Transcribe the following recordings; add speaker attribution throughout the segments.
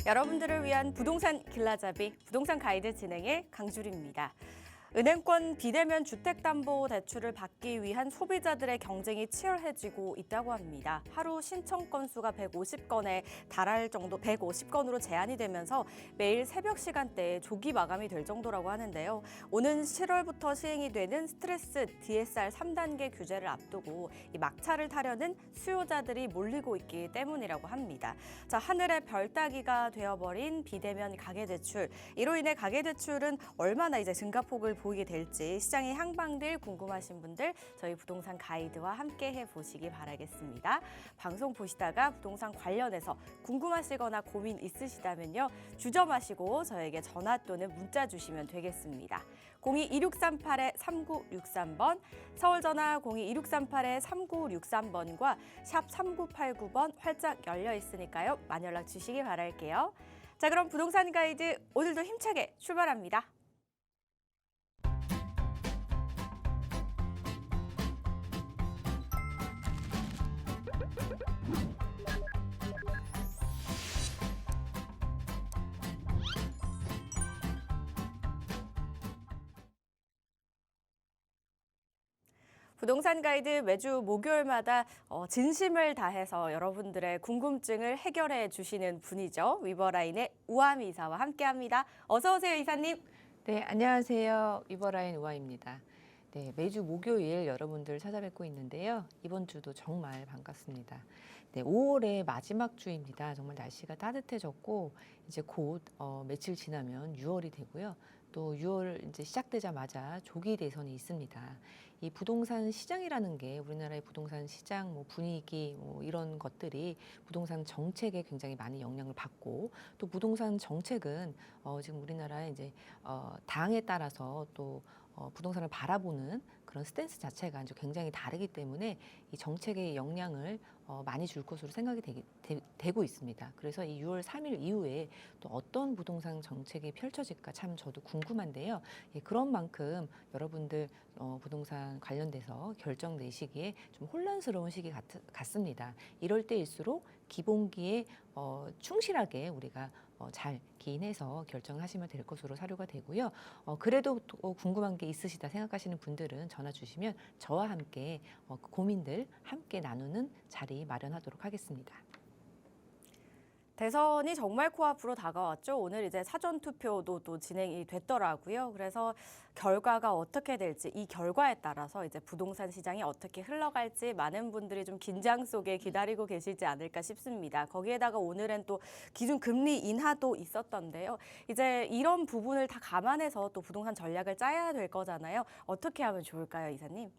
Speaker 1: 여러분들을 위한 부동산 길라잡이 부동산 가이드 진행의 강주리입니다. 은행권 비대면 주택담보대출을 받기 위한 소비자들의 경쟁이 치열해지고 있다고 합니다. 하루 신청 건수가 150건에 달할 정도 150건으로 제한이 되면서 매일 새벽 시간대에 조기 마감이 될 정도라고 하는데요. 오는 7월부터 시행이 되는 스트레스 DSR 3단계 규제를 앞두고 이 막차를 타려는 수요자들이 몰리고 있기 때문이라고 합니다. 자, 하늘의 별 따기가 되어버린 비대면 가계대출. 이로 인해 가계대출은 얼마나 이제 증가폭을 보이게 될지 시장의 향방들 궁금하신 분들 저희 부동산 가이드와 함께 해보시기 바라겠습니다. 방송 보시다가 부동산 관련해서 궁금하시거나 고민 있으시다면요. 주저마시고 저에게 전화 또는 문자 주시면 되겠습니다. 02-2638-3963번, 서울 전화 02-2638-3963번과 샵 3989번 활짝 열려 있으니까요. 많이 연락 주시기 바랄게요. 자, 그럼 부동산 가이드 오늘도 힘차게 출발합니다. 부동산 가이드 매주 목요일마다 진심을 다해서 여러분들의 궁금증을 해결해 주시는 분이죠. 위버라인의 우아미 이사와 함께합니다. 어서 오세요, 이사님.
Speaker 2: 네, 안녕하세요. 위버라인 우아입니다. 네, 매주 목요일 여러분들 찾아뵙고 있는데요. 이번 주도 정말 반갑습니다. 네, 5월의 마지막 주입니다. 정말 날씨가 따뜻해졌고 이제 곧 며칠 지나면 6월이 되고요. 또 6월 이제 시작되자마자 조기 대선이 있습니다. 이 부동산 시장이라는 게 우리나라의 부동산 시장 뭐 분위기 뭐 이런 것들이 부동산 정책에 굉장히 많이 영향을 받고 또 부동산 정책은 지금 우리나라의 이제 당에 따라서 또 부동산을 바라보는 그런 스탠스 자체가 이제 굉장히 다르기 때문에 이 정책의 영향을 많이 줄 것으로 생각이 되고 있습니다. 그래서 이 6월 3일 이후에 또 어떤 부동산 정책이 펼쳐질까 참 저도 궁금한데요. 예, 그런 만큼 여러분들 부동산 관련돼서 결정 내시기에 좀 혼란스러운 시기 같습니다. 이럴 때일수록 기본기에 충실하게 우리가 잘 기인해서 결정하시면 될 것으로 사료가 되고요. 그래도 또 궁금한 게 있으시다 생각하시는 분들은 전화 주시면 저와 함께 그 고민들 함께 나누는 자리 마련하도록 하겠습니다.
Speaker 1: 대선이 정말 코앞으로 다가왔죠. 오늘 이제 사전 투표도 또 진행이 됐더라고요. 그래서 결과가 어떻게 될지 이 결과에 따라서 이제 부동산 시장이 어떻게 흘러갈지 많은 분들이 좀 긴장 속에 기다리고 계시지 않을까 싶습니다. 거기에다가 오늘은 또 기준 금리 인하도 있었던데요. 이제 이런 부분을 다 감안해서 또 부동산 전략을 짜야 될 거잖아요. 어떻게 하면 좋을까요, 이사님?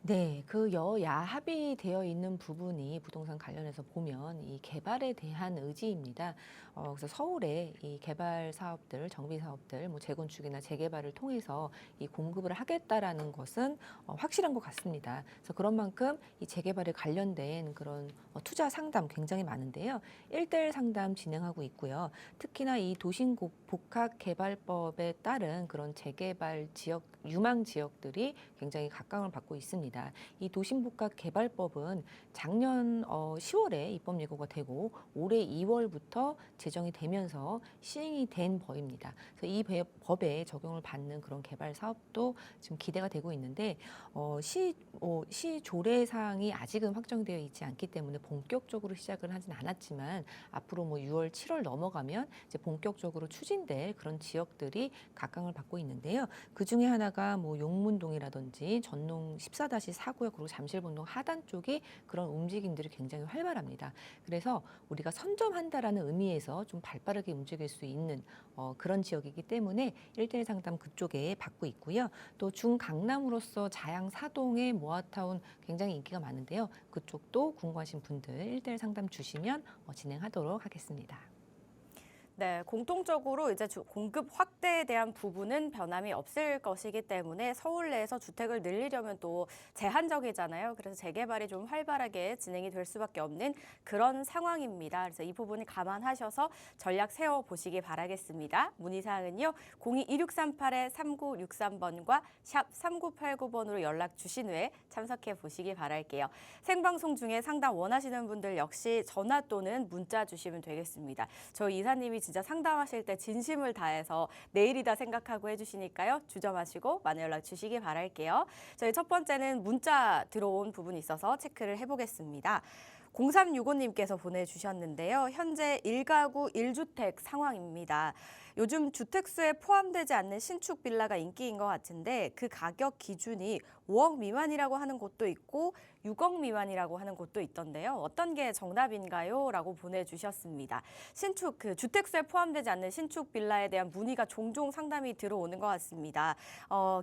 Speaker 2: 네, 그 여야 합의되어 있는 부분이 부동산 관련해서 보면 이 개발에 대한 의지입니다. 그래서 서울에 이 개발 사업들, 정비 사업들, 뭐 재건축이나 재개발을 통해서 이 공급을 하겠다라는 것은 확실한 것 같습니다. 그래서 그런 만큼 이 재개발에 관련된 그런 투자 상담 굉장히 많은데요. 1대1 상담 진행하고 있고요. 특히나 이 도심복합개발법에 따른 그런 재개발 지역, 유망 지역들이 굉장히 각광을 받고 있습니다. 이 도심복합개발법은 작년 10월에 입법 예고가 되고 올해 2월부터 제정이 되면서 시행이 된 법입니다. 그래서 이 법에 적용을 받는 그런 개발 사업도 지금 기대가 되고 있는데 시 조례 사항이 아직은 확정되어 있지 않기 때문에 본격적으로 시작을 하진 않았지만 앞으로 뭐 6월, 7월 넘어가면 이제 본격적으로 추진될 그런 지역들이 각광을 받고 있는데요. 그 중에 하나가 뭐 용문동이라든지 전농 14-4구역 그리고 잠실본동 하단 쪽이 그런 움직임들이 굉장히 활발합니다. 그래서 우리가 선점한다라는 의미에서 좀 발빠르게 움직일 수 있는 그런 지역이기 때문에 1대1 상담 그쪽에 받고 있고요. 또 중강남으로서 자양 사동의 모아타운 굉장히 인기가 많은데요. 그쪽도 궁금하신 분들 1대1 상담 주시면 진행하도록 하겠습니다.
Speaker 1: 네, 공통적으로 이제 공급 확대에 대한 부분은 변함이 없을 것이기 때문에 서울 내에서 주택을 늘리려면 또 제한적이잖아요. 그래서 재개발이 좀 활발하게 진행이 될 수밖에 없는 그런 상황입니다. 그래서 이 부분을 감안하셔서 전략 세워보시기 바라겠습니다. 문의사항은요, 02-2638-3963번과 샵 3989번으로 연락 주신 후에 참석해 보시기 바랄게요. 생방송 중에 상담 원하시는 분들 역시 전화 또는 문자 주시면 되겠습니다. 저희 이사님이 진짜 상담하실 때 진심을 다해서 내일이다 생각하고 해주시니까요. 주저마시고 많은 연락 주시기 바랄게요. 저희 첫 번째는 문자 들어온 부분이 있어서 체크를 해보겠습니다. 0365님께서 보내주셨는데요. 현재 1가구 1주택 상황입니다. 요즘 주택수에 포함되지 않는 신축 빌라가 인기인 것 같은데 그 가격 기준이 5억 미만이라고 하는 곳도 있고 6억 미만이라고 하는 곳도 있던데요. 어떤 게 정답인가요? 라고 보내주셨습니다. 신축, 주택수에 포함되지 않는 신축 빌라에 대한 문의가 종종 상담이 들어오는 것 같습니다.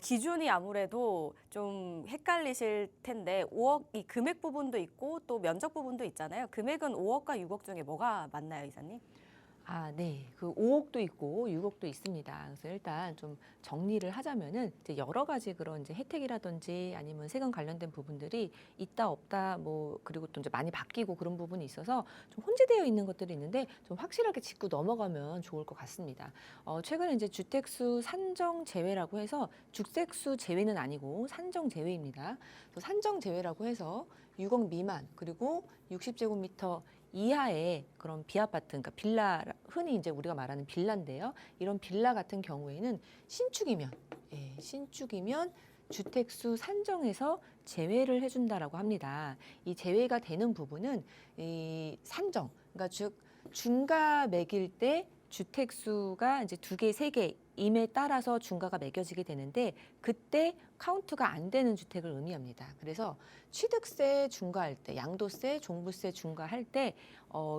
Speaker 1: 기준이 아무래도 좀 헷갈리실 텐데 5억 이 금액 부분도 있고 또 면적 부분도 있잖아요. 금액은 5억과 6억 중에 뭐가 맞나요, 이사님?
Speaker 2: 네. 그 5억도 있고 6억도 있습니다. 그래서 일단 좀 정리를 하자면은 이제 여러 가지 그런 이제 혜택이라든지 아니면 세금 관련된 부분들이 있다 없다 뭐 그리고 또 이제 많이 바뀌고 그런 부분이 있어서 좀 혼재되어 있는 것들이 있는데 좀 확실하게 짚고 넘어가면 좋을 것 같습니다. 최근에 이제 주택수 산정 제외라고 해서 주택수 제외는 아니고 산정 제외입니다. 그래서 산정 제외라고 해서 6억 미만 그리고 60제곱미터 이하의 그런 비아파트, 그러니까 빌라, 흔히 이제 우리가 말하는 빌라인데요. 이런 빌라 같은 경우에는 신축이면 주택수 산정에서 제외를 해준다라고 합니다. 이 제외가 되는 부분은 이 산정, 그러니까 즉 중가 매길 때 주택수가 이제 2개, 3개 임에 따라서 중가가 매겨지게 되는데 그때 카운트가 안 되는 주택을 의미합니다. 그래서 취득세 중과할 때, 양도세, 종부세 중과할 때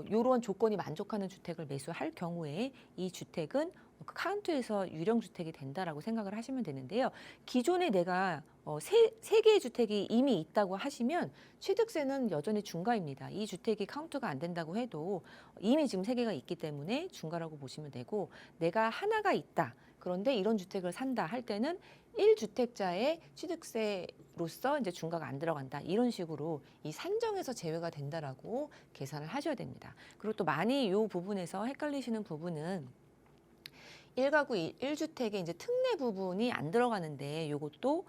Speaker 2: 이런 조건이 만족하는 주택을 매수할 경우에 이 주택은 그 카운트에서 유령 주택이 된다라고 생각을 하시면 되는데요. 기존에 내가 세 개의 주택이 이미 있다고 하시면 취득세는 여전히 중과입니다. 이 주택이 카운트가 안 된다고 해도 이미 지금 3개가 있기 때문에 중과라고 보시면 되고 내가 하나가 있다. 그런데 이런 주택을 산다 할 때는 1주택자의 취득세로서 이제 중과가 안 들어간다. 이런 식으로 이 산정에서 제외가 된다라고 계산을 하셔야 됩니다. 그리고 또 많이 이 부분에서 헷갈리시는 부분은 1가구 1주택의 이제 특례 부분이 안 들어가는데 요것도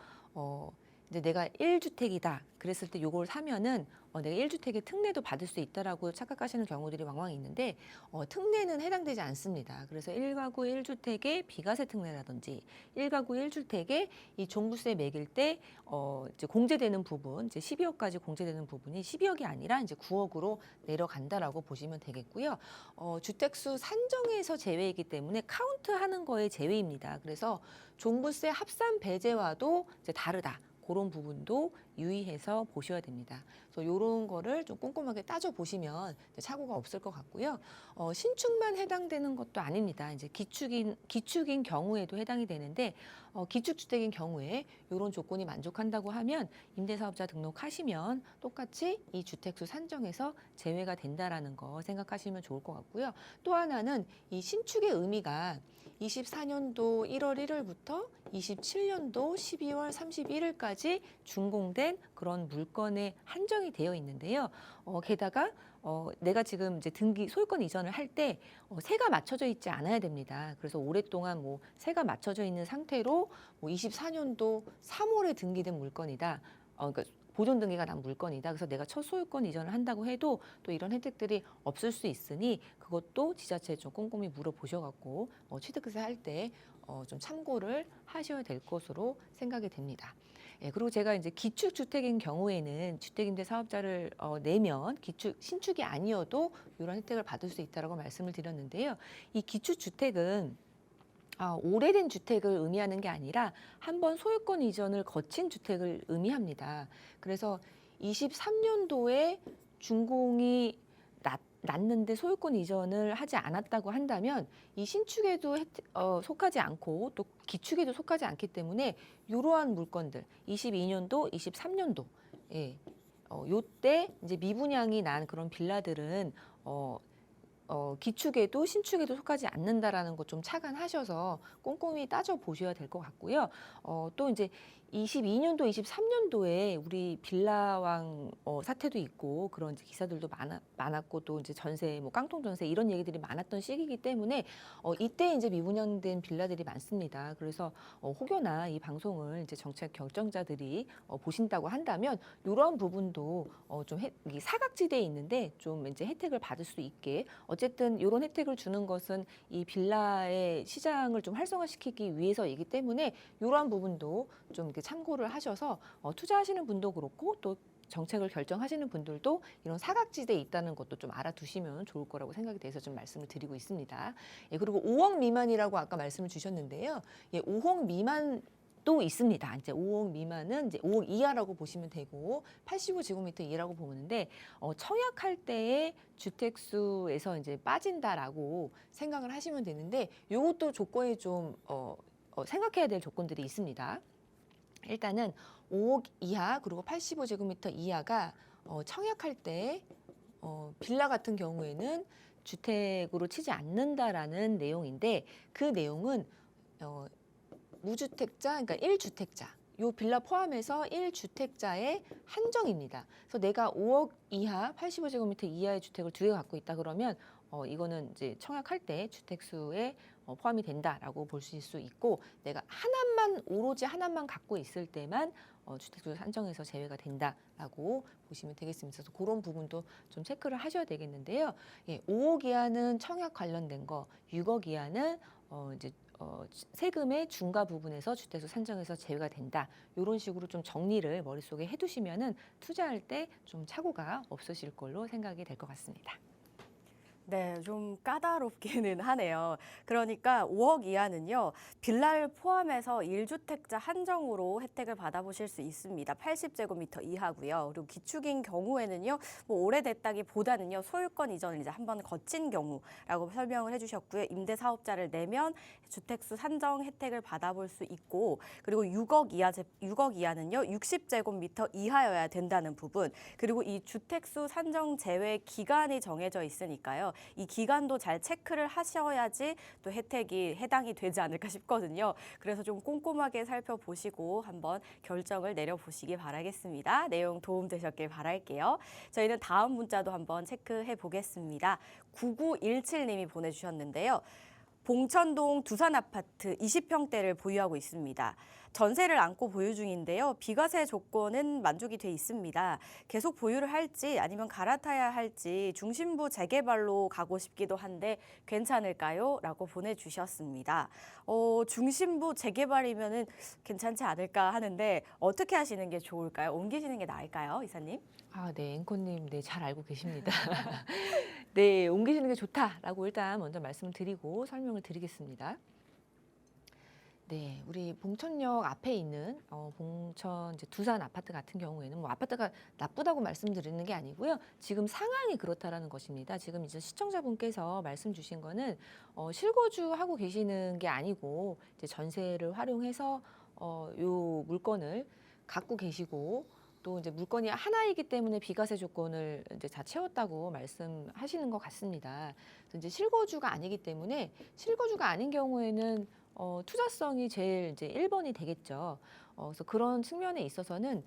Speaker 2: 이제 내가 1주택이다. 그랬을 때 요걸 사면은 내가 1주택의 특례도 받을 수 있다라고 착각하시는 경우들이 왕왕 있는데 특례는 해당되지 않습니다. 그래서 1가구 1주택의 비과세 특례라든지 1가구 1주택의 이 종부세 매길 때 이제 공제되는 부분, 이제 12억까지 공제되는 부분이 12억이 아니라 이제 9억으로 내려간다라고 보시면 되겠고요. 주택수 산정에서 제외이기 때문에 카운트하는 거에 제외입니다. 그래서 종부세 합산 배제와도 이제 다르다. 그런 부분도 유의해서 보셔야 됩니다. 그래서 이런 거를 좀 꼼꼼하게 따져 보시면 착오가 없을 것 같고요. 신축만 해당되는 것도 아닙니다. 이제 기축인 경우에도 해당이 되는데 기축주택인 경우에 이런 조건이 만족한다고 하면 임대사업자 등록하시면 똑같이 이 주택수 산정에서 제외가 된다라는 거 생각하시면 좋을 것 같고요. 또 하나는 이 신축의 의미가 24년도 1월 1일부터 27년도 12월 31일까지 준공된 그런 물건에 한정이 되어 있는데요. 게다가 내가 지금 이제 소유권 이전을 할 때 세가 맞춰져 있지 않아야 됩니다. 그래서 오랫동안 뭐 세가 맞춰져 있는 상태로 뭐 24년도 3월에 등기된 물건이다. 그러니까 보존 등기가 난 물건이다. 그래서 내가 첫 소유권 이전을 한다고 해도 또 이런 혜택들이 없을 수 있으니 그것도 지자체에 좀 꼼꼼히 물어보셔갖고 취득세 할 때 좀 참고를 하셔야 될 것으로 생각이 됩니다. 그리고 제가 이제 기축주택인 경우에는 주택임대 사업자를 내면 신축이 아니어도 이런 혜택을 받을 수 있다라고 말씀을 드렸는데요. 이 기축주택은 오래된 주택을 의미하는 게 아니라 한번 소유권 이전을 거친 주택을 의미합니다. 그래서 23년도에 준공이 났는데 소유권 이전을 하지 않았다고 한다면 이 신축에도 속하지 않고 또 기축에도 속하지 않기 때문에 이러한 물건들 22년도, 23년도 요때 이제 미분양이 난 그런 빌라들은 기축에도 신축에도 속하지 않는다라는 것 좀 착안하셔서 꼼꼼히 따져 보셔야 될 것 같고요. 또 이제 22년도, 23년도에 우리 빌라왕 사태도 있고 그런 이제 기사들도 많았고 또 이제 전세, 뭐 깡통 전세 이런 얘기들이 많았던 시기이기 때문에 이때 이제 미분양된 빌라들이 많습니다. 그래서 혹여나 이 방송을 이제 정책 결정자들이 보신다고 한다면 이런 부분도 좀 이 사각지대에 있는데 좀 이제 혜택을 받을 수 있게 어쨌든 이런 혜택을 주는 것은 이 빌라의 시장을 좀 활성화시키기 위해서이기 때문에 이러한 부분도 좀 이렇게 참고를 하셔서 투자하시는 분도 그렇고 또 정책을 결정하시는 분들도 이런 사각지대에 있다는 것도 좀 알아두시면 좋을 거라고 생각이 돼서 좀 말씀을 드리고 있습니다. 예, 그리고 5억 미만이라고 아까 말씀을 주셨는데요. 예, 5억 미만 또 있습니다. 이제 5억 미만은 이제 5억 이하라고 보시면 되고 85제곱미터 이하라고 보는데 청약할 때의 주택수에서 이제 빠진다라고 생각을 하시면 되는데 이것도 조건이 좀 생각해야 될 조건들이 있습니다. 일단은 5억 이하 그리고 85제곱미터 이하가 청약할 때 빌라 같은 경우에는 주택으로 치지 않는다라는 내용인데 그 내용은 무주택자, 그러니까 1주택자, 요 빌라 포함해서 1주택자의 한정입니다. 그래서 내가 5억 이하, 85제곱미터 이하의 주택을 2개 갖고 있다 그러면 이거는 이제 청약할 때 주택수에 포함이 된다라고 볼 수 있고 내가 하나만 오로지 하나만 갖고 있을 때만 주택수 산정에서 제외가 된다라고 보시면 되겠습니다. 그래서 그런 부분도 좀 체크를 하셔야 되겠는데요. 예, 5억 이하는 청약 관련된 거, 6억 이하는 이제 세금의 중과 부분에서 주택수 산정에서 제외가 된다. 이런 식으로 좀 정리를 머릿속에 해두시면은 투자할 때 좀 착오가 없으실 걸로 생각이 될 것 같습니다.
Speaker 1: 네, 좀 까다롭기는 하네요. 그러니까 5억 이하는요, 빌라를 포함해서 1주택자 한정으로 혜택을 받아보실 수 있습니다. 80제곱미터 이하고요. 그리고 기축인 경우에는요, 뭐 오래됐다기보다는요, 소유권 이전을 이제 한번 거친 경우라고 설명을 해주셨고요. 임대사업자를 내면 주택수 산정 혜택을 받아볼 수 있고, 그리고 6억 이하는요, 60제곱미터 이하여야 된다는 부분, 그리고 이 주택수 산정 제외 기간이 정해져 있으니까요. 이 기간도 잘 체크를 하셔야지 또 혜택이 해당이 되지 않을까 싶거든요. 그래서 좀 꼼꼼하게 살펴보시고 한번 결정을 내려보시기 바라겠습니다. 내용 도움되셨길 바랄게요. 저희는 다음 문자도 한번 체크해 보겠습니다. 9917님이 보내주셨는데요. 봉천동 두산아파트 20평대를 보유하고 있습니다. 전세를 안고 보유 중인데요. 비과세 조건은 만족이 돼 있습니다. 계속 보유를 할지 아니면 갈아타야 할지 중심부 재개발로 가고 싶기도 한데 괜찮을까요? 라고 보내주셨습니다. 중심부 재개발이면은 괜찮지 않을까 하는데 어떻게 하시는 게 좋을까요? 옮기시는 게 나을까요, 이사님?
Speaker 2: 아, 네, 앵커님, 네, 잘 알고 계십니다. 네, 옮기시는 게 좋다라고 일단 먼저 말씀을 드리고 설명을 드리겠습니다. 네, 우리 봉천역 앞에 있는 봉천 이제 두산 아파트 같은 경우에는 뭐 아파트가 나쁘다고 말씀드리는 게 아니고요. 지금 상황이 그렇다라는 것입니다. 지금 이제 시청자분께서 말씀 주신 거는 실거주하고 계시는 게 아니고 이제 전세를 활용해서 요 물건을 갖고 계시고 또 이제 물건이 하나이기 때문에 비과세 조건을 이제 다 채웠다고 말씀하시는 것 같습니다. 그래서 이제 실거주가 아니기 때문에 실거주가 아닌 경우에는 투자성이 제일 이제 1번이 되겠죠. 그래서 그런 측면에 있어서는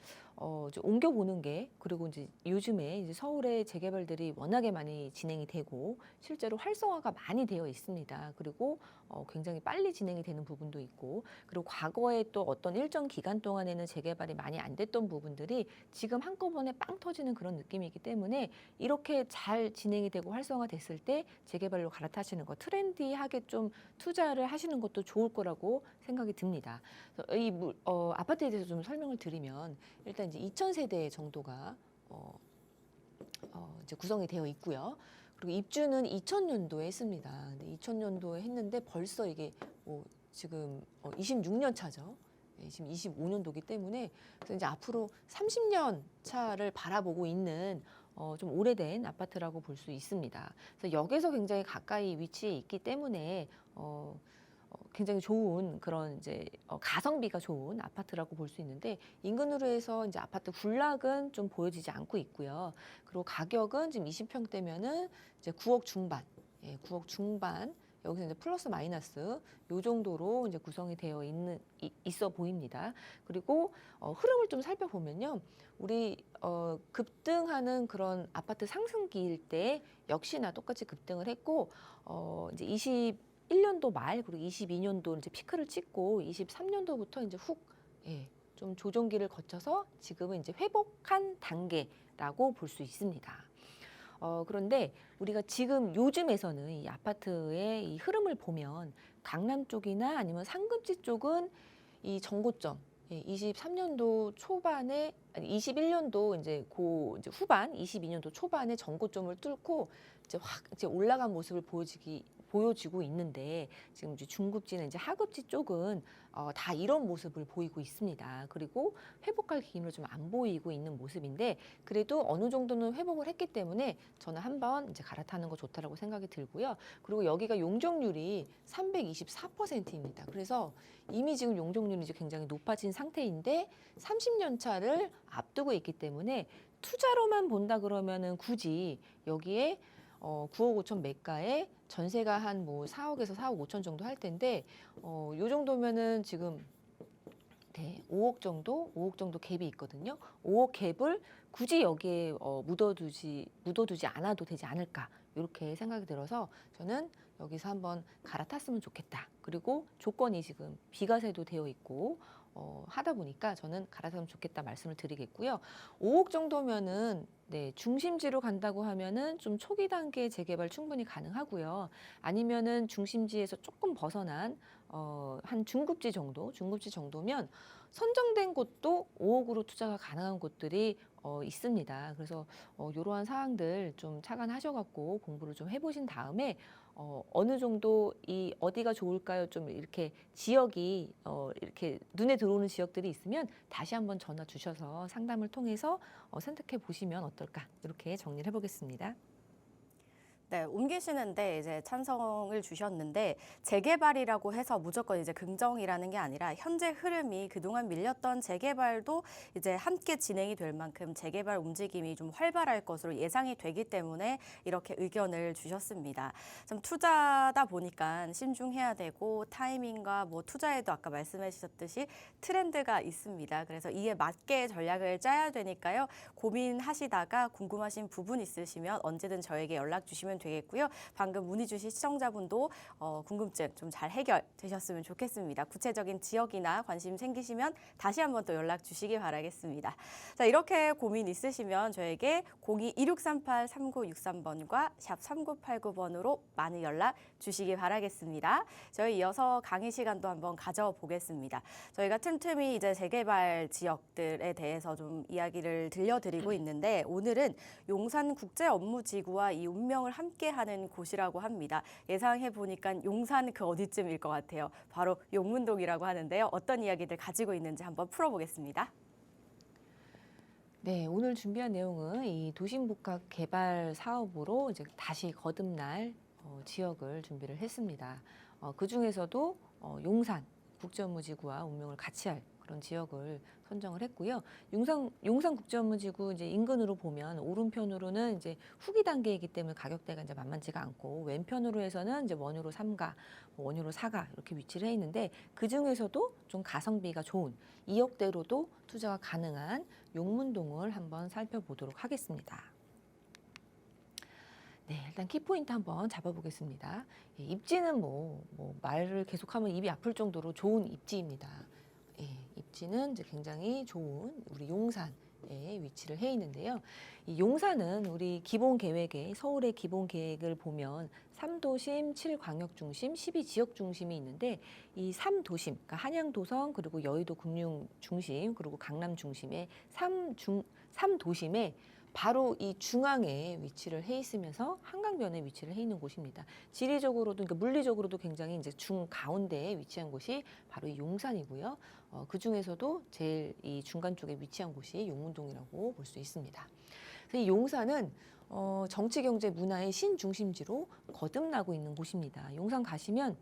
Speaker 2: 이제 옮겨보는 게 그리고 이제 요즘에 이제 서울의 재개발들이 워낙에 많이 진행이 되고 실제로 활성화가 많이 되어 있습니다. 그리고 굉장히 빨리 진행이 되는 부분도 있고 그리고 과거에 또 어떤 일정 기간 동안에는 재개발이 많이 안 됐던 부분들이 지금 한꺼번에 빵 터지는 그런 느낌이기 때문에 이렇게 잘 진행이 되고 활성화됐을 때 재개발로 갈아타시는 거 트렌디하게 좀 투자를 하시는 것도 좋을 거라고 생각이 듭니다. 그래서 이 아파트에 대해서 좀 설명을 드리면 일단 이제 2000세대 정도가 이제 구성이 되어 있고요. 그리고 입주는 2000년도에 했습니다. 근데 2000년도에 했는데 벌써 이게 지금 26년 차죠. 네, 지금 25년도기 때문에 그래서 이제 앞으로 30년 차를 바라보고 있는 좀 오래된 아파트라고 볼 수 있습니다. 그래서 역에서 굉장히 가까이 위치해 있기 때문에 굉장히 좋은 그런 이제 가성비가 좋은 아파트라고 볼 수 있는데 인근으로 해서 이제 아파트 군락은 좀 보여지지 않고 있고요. 그리고 가격은 지금 20평대면은 이제 9억 중반. 예, 9억 중반 여기서 이제 플러스 마이너스 요 정도로 이제 구성이 되어 있어 보입니다. 그리고 흐름을 좀 살펴보면요, 우리 급등하는 그런 아파트 상승기일 때 역시나 똑같이 급등을 했고 이제 21년도 말 그리고 22년도 이제 피크를 찍고 23년도부터 이제 훅 예, 좀 조정기를 거쳐서 지금은 이제 회복한 단계라고 볼 수 있습니다. 그런데 우리가 지금 요즘에서는 이 아파트의 이 흐름을 보면 강남 쪽이나 아니면 상급지 쪽은 이 정고점, 23년도 초반에 아니 21년도 이제 후반, 22년도 초반에 정고점을 뚫고 이제 확 이제 올라간 모습을 보여지고 있는데, 지금 이제 중급지나 이제 하급지 쪽은 다 이런 모습을 보이고 있습니다. 그리고 회복할 기미를 좀 안 보이고 있는 모습인데, 그래도 어느 정도는 회복을 했기 때문에 저는 한번 이제 갈아타는 거 좋다라고 생각이 들고요. 그리고 여기가 용적률이 324%입니다. 그래서 이미 지금 용적률이 이제 굉장히 높아진 상태인데 30년 차를 앞두고 있기 때문에 투자로만 본다 그러면은 굳이 여기에 9억 5천 매가에 전세가 한 뭐 4억에서 4억 5천 정도 할 텐데, 요 정도면은 지금 네, 5억 정도 갭이 있거든요. 5억 갭을 굳이 여기에 묻어두지 않아도 되지 않을까, 이렇게 생각이 들어서 저는 여기서 한번 갈아탔으면 좋겠다. 그리고 조건이 지금 비과세도 되어 있고 하다 보니까 저는 갈아타면 좋겠다 말씀을 드리겠고요. 5억 정도면은 네, 중심지로 간다고 하면은 좀 초기 단계 재개발 충분히 가능하고요. 아니면은 중심지에서 조금 벗어난 한 중급지 정도면 선정된 곳도 5억으로 투자가 가능한 곳들이 있습니다. 그래서 이러한 사항들 좀 착안하셔갖고 공부를 좀 해보신 다음에 어느 정도 이 어디가 좋을까요? 좀 이렇게 지역이 이렇게 눈에 들어오는 지역들이 있으면 다시 한번 전화 주셔서 상담을 통해서 선택해 보시면 어떨까, 이렇게 정리를 해보겠습니다.
Speaker 1: 네, 옮기시는데 이제 찬성을 주셨는데, 재개발이라고 해서 무조건 이제 긍정이라는 게 아니라 현재 흐름이 그동안 밀렸던 재개발도 이제 함께 진행이 될 만큼 재개발 움직임이 좀 활발할 것으로 예상이 되기 때문에 이렇게 의견을 주셨습니다. 좀 투자다 보니까 신중해야 되고, 타이밍과 뭐 투자에도 아까 말씀해 주셨듯이 트렌드가 있습니다. 그래서 이에 맞게 전략을 짜야 되니까요. 고민하시다가 궁금하신 부분 있으시면 언제든 저에게 연락 주시면 되겠고요. 방금 문의 주신 시청자분도 궁금증 좀 잘 해결되셨으면 좋겠습니다. 구체적인 지역이나 관심 생기시면 다시 한번 또 연락 주시기 바라겠습니다. 자, 이렇게 고민 있으시면 저에게 02-2638-3963번과 샵 3989번으로 많은 연락 주시기 바라겠습니다. 저희 이어서 강의 시간도 한번 가져보겠습니다. 저희가 틈틈이 이제 재개발 지역들에 대해서 좀 이야기를 들려드리고 있는데, 오늘은 용산국제업무지구와 이 운명을 함께하는 곳이라고 합니다. 예상해 보니까 용산 그 어디쯤일 것 같아요. 바로 용문동이라고 하는데요. 어떤 이야기들 가지고 있는지 한번 풀어보겠습니다.
Speaker 2: 네, 오늘 준비한 내용은 이 도심복합 개발 사업으로 이제 다시 거듭날 지역을 준비를 했습니다. 그 중에서도 용산 국제업무지구와 운명을 같이 할 그런 지역을 선정을 했고요. 용산 국제업무지구 이제 인근으로 보면 오른편으로는 이제 후기 단계이기 때문에 가격대가 이제 만만치가 않고, 왼편으로 해서는 이제 원유로 3가, 원유로 4가 이렇게 위치를 해 있는데, 그 중에서도 좀 가성비가 좋은 2억대로도 투자가 가능한 용문동을 한번 살펴보도록 하겠습니다. 네, 일단 키포인트 한번 잡아보겠습니다. 예, 입지는 뭐 말을 계속하면 입이 아플 정도로 좋은 입지입니다. 예, 입지는 이제 굉장히 좋은 우리 용산에 위치를 해 있는데요. 이 용산은 우리 기본 계획에, 서울의 기본 계획을 보면 3도심, 7광역중심, 12지역중심이 있는데, 이 3도심, 그러니까 한양도성, 그리고 여의도 금융중심, 그리고 강남중심의 3도심에 바로 이 중앙에 위치를 해 있으면서 한강변에 위치를 해 있는 곳입니다. 지리적으로도, 그러니까 물리적으로도 굉장히 이제 중가운데에 위치한 곳이 바로 이 용산이고요. 그 중에서도 제일 이 중간 쪽에 위치한 곳이 용문동이라고 볼 수 있습니다. 그래서 이 용산은 정치, 경제, 문화의 신중심지로 거듭나고 있는 곳입니다. 용산 가시면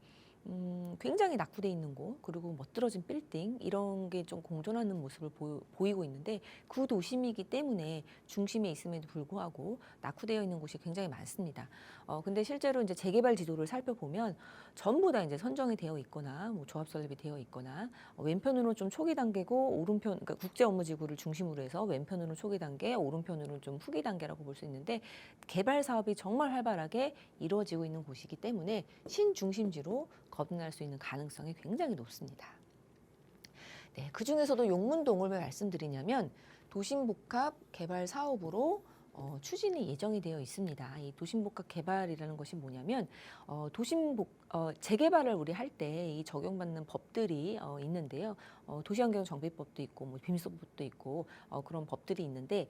Speaker 2: 굉장히 낙후돼 있는 곳, 그리고 멋들어진 빌딩 이런 게 좀 공존하는 모습을 보이고 있는데 그 도심이기 때문에 중심에 있음에도 불구하고 낙후되어 있는 곳이 굉장히 많습니다. 근데 실제로 이제 재개발 지도를 살펴보면 전부 다 이제 선정이 되어 있거나 뭐 조합 설립이 되어 있거나 왼편으로는 좀 초기 단계고 오른편 그러니까 국제 업무지구를 중심으로 해서 왼편으로는 초기 단계, 오른편으로는 좀 후기 단계라고 볼 수 있는데 개발 사업이 정말 활발하게 이루어지고 있는 곳이기 때문에 신중심지로 거듭날 수 있는 가능성이 굉장히 높습니다. 네, 그 중에서도 용문동을 왜 말씀드리냐면 도심복합 개발 사업으로 추진이 예정이 되어 있습니다. 이 도심복합 개발이라는 것이 뭐냐면 재개발을 우리 할 때 이 적용받는 법들이 있는데요. 도시환경정비법도 있고 뭐 비밀소법도 있고 그런 법들이 있는데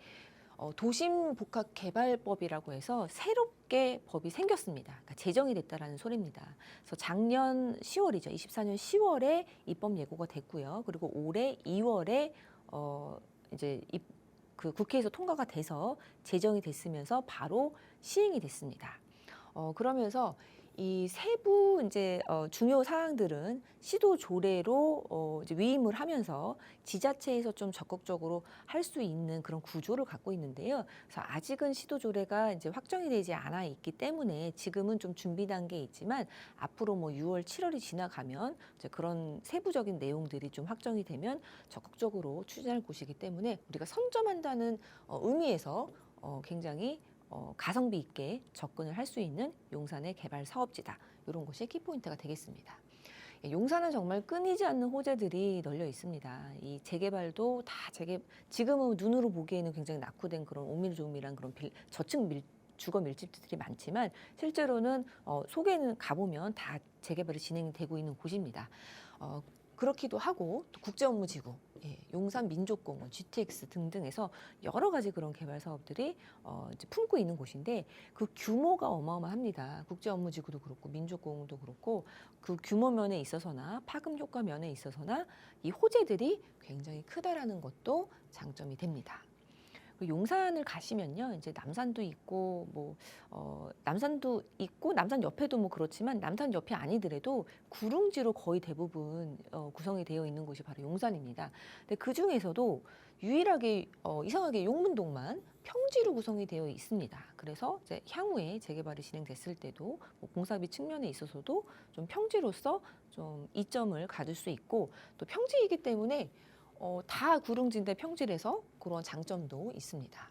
Speaker 2: 도심복합개발법이라고 해서 새롭게 법이 생겼습니다. 그러니까 제정이 됐다라는 소리입니다. 그래서 작년 10월이죠. 24년 10월에 입법 예고가 됐고요. 그리고 올해 2월에 이제 그 국회에서 통과가 돼서 제정이 됐으면서 바로 시행이 됐습니다. 그러면서 이 세부 이제 중요 사항들은 시도 조례로 이제 위임을 하면서 지자체에서 좀 적극적으로 할 수 있는 그런 구조를 갖고 있는데요. 그래서 아직은 시도 조례가 이제 확정이 되지 않아 있기 때문에 지금은 좀 준비 단계에 있지만 앞으로 뭐 6월, 7월이 지나가면 이제 그런 세부적인 내용들이 좀 확정이 되면 적극적으로 추진할 곳이기 때문에 우리가 선점한다는 의미에서 굉장히 가성비 있게 접근을 할 수 있는 용산의 개발 사업지다. 이런 것이 키포인트가 되겠습니다. 용산은 정말 끊이지 않는 호재들이 널려 있습니다. 이 재개발도 다 지금은 눈으로 보기에는 굉장히 낙후된 그런 오밀조밀한 그런 저층 주거 밀집들이 많지만 실제로는 속에는 가보면 다 재개발이 진행되고 있는 곳입니다. 그렇기도 하고 또 국제업무지구, 용산 민족공원, GTX 등등에서 여러 가지 그런 개발 사업들이 이제 품고 있는 곳인데 그 규모가 어마어마합니다. 국제업무지구도 그렇고 민족공원도 그렇고 그 규모 면에 있어서나 파급 효과 면에 있어서나 이 호재들이 굉장히 크다라는 것도 장점이 됩니다. 용산을 가시면요, 이제 남산도 있고 남산도 있고 남산 옆에도 뭐 그렇지만 남산 옆이 아니더라도 구릉지로 거의 대부분 구성이 되어 있는 곳이 바로 용산입니다. 근데 그 중에서도 유일하게 이상하게 용문동만 평지로 구성이 되어 있습니다. 그래서 이제 향후에 재개발이 진행됐을 때도 뭐 공사비 측면에 있어서도 좀 평지로서 좀 이점을 가질 수 있고 또 평지이기 때문에 다 구릉지인데 평지라서 그런 장점도 있습니다.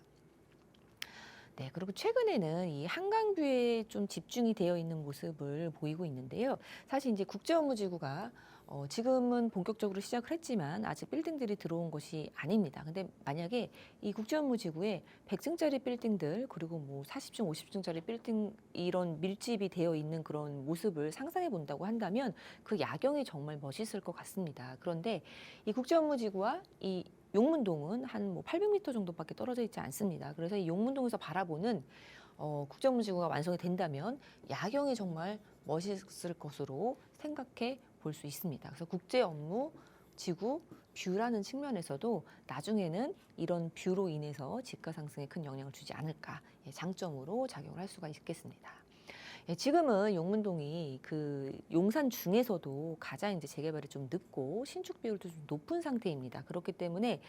Speaker 2: 네, 그리고 최근에는 이 한강뷰에 좀 집중이 되어 있는 모습을 보이고 있는데요. 사실 이제 국제업무지구가 지금은 본격적으로 시작을 했지만 아직 빌딩들이 들어온 것이 아닙니다. 근데 만약에 이 국제업무지구에 100층짜리 빌딩들 그리고 뭐 40층, 50층짜리 빌딩 이런 밀집이 되어 있는 그런 모습을 상상해 본다고 한다면 그 야경이 정말 멋있을 것 같습니다. 그런데 이 국제업무지구와 이 용문동은 한 뭐 800m 정도밖에 떨어져 있지 않습니다. 그래서 이 용문동에서 바라보는 국제업무지구가 완성이 된다면 야경이 정말 멋있을 것으로 생각해 볼 수 있습니다. 그래서 국제업무지구 뷰라는 측면에서도 나중에는 이런 뷰로 인해서 집가 상승에 큰 영향을 주지 않을까 장점으로 작용을 할 수가 있겠습니다. 지금은 용문동이 그 용산 중에서도 가장 이제 재개발이 좀 늦고 신축 비율도 좀 높은 상태입니다. 그렇기 때문에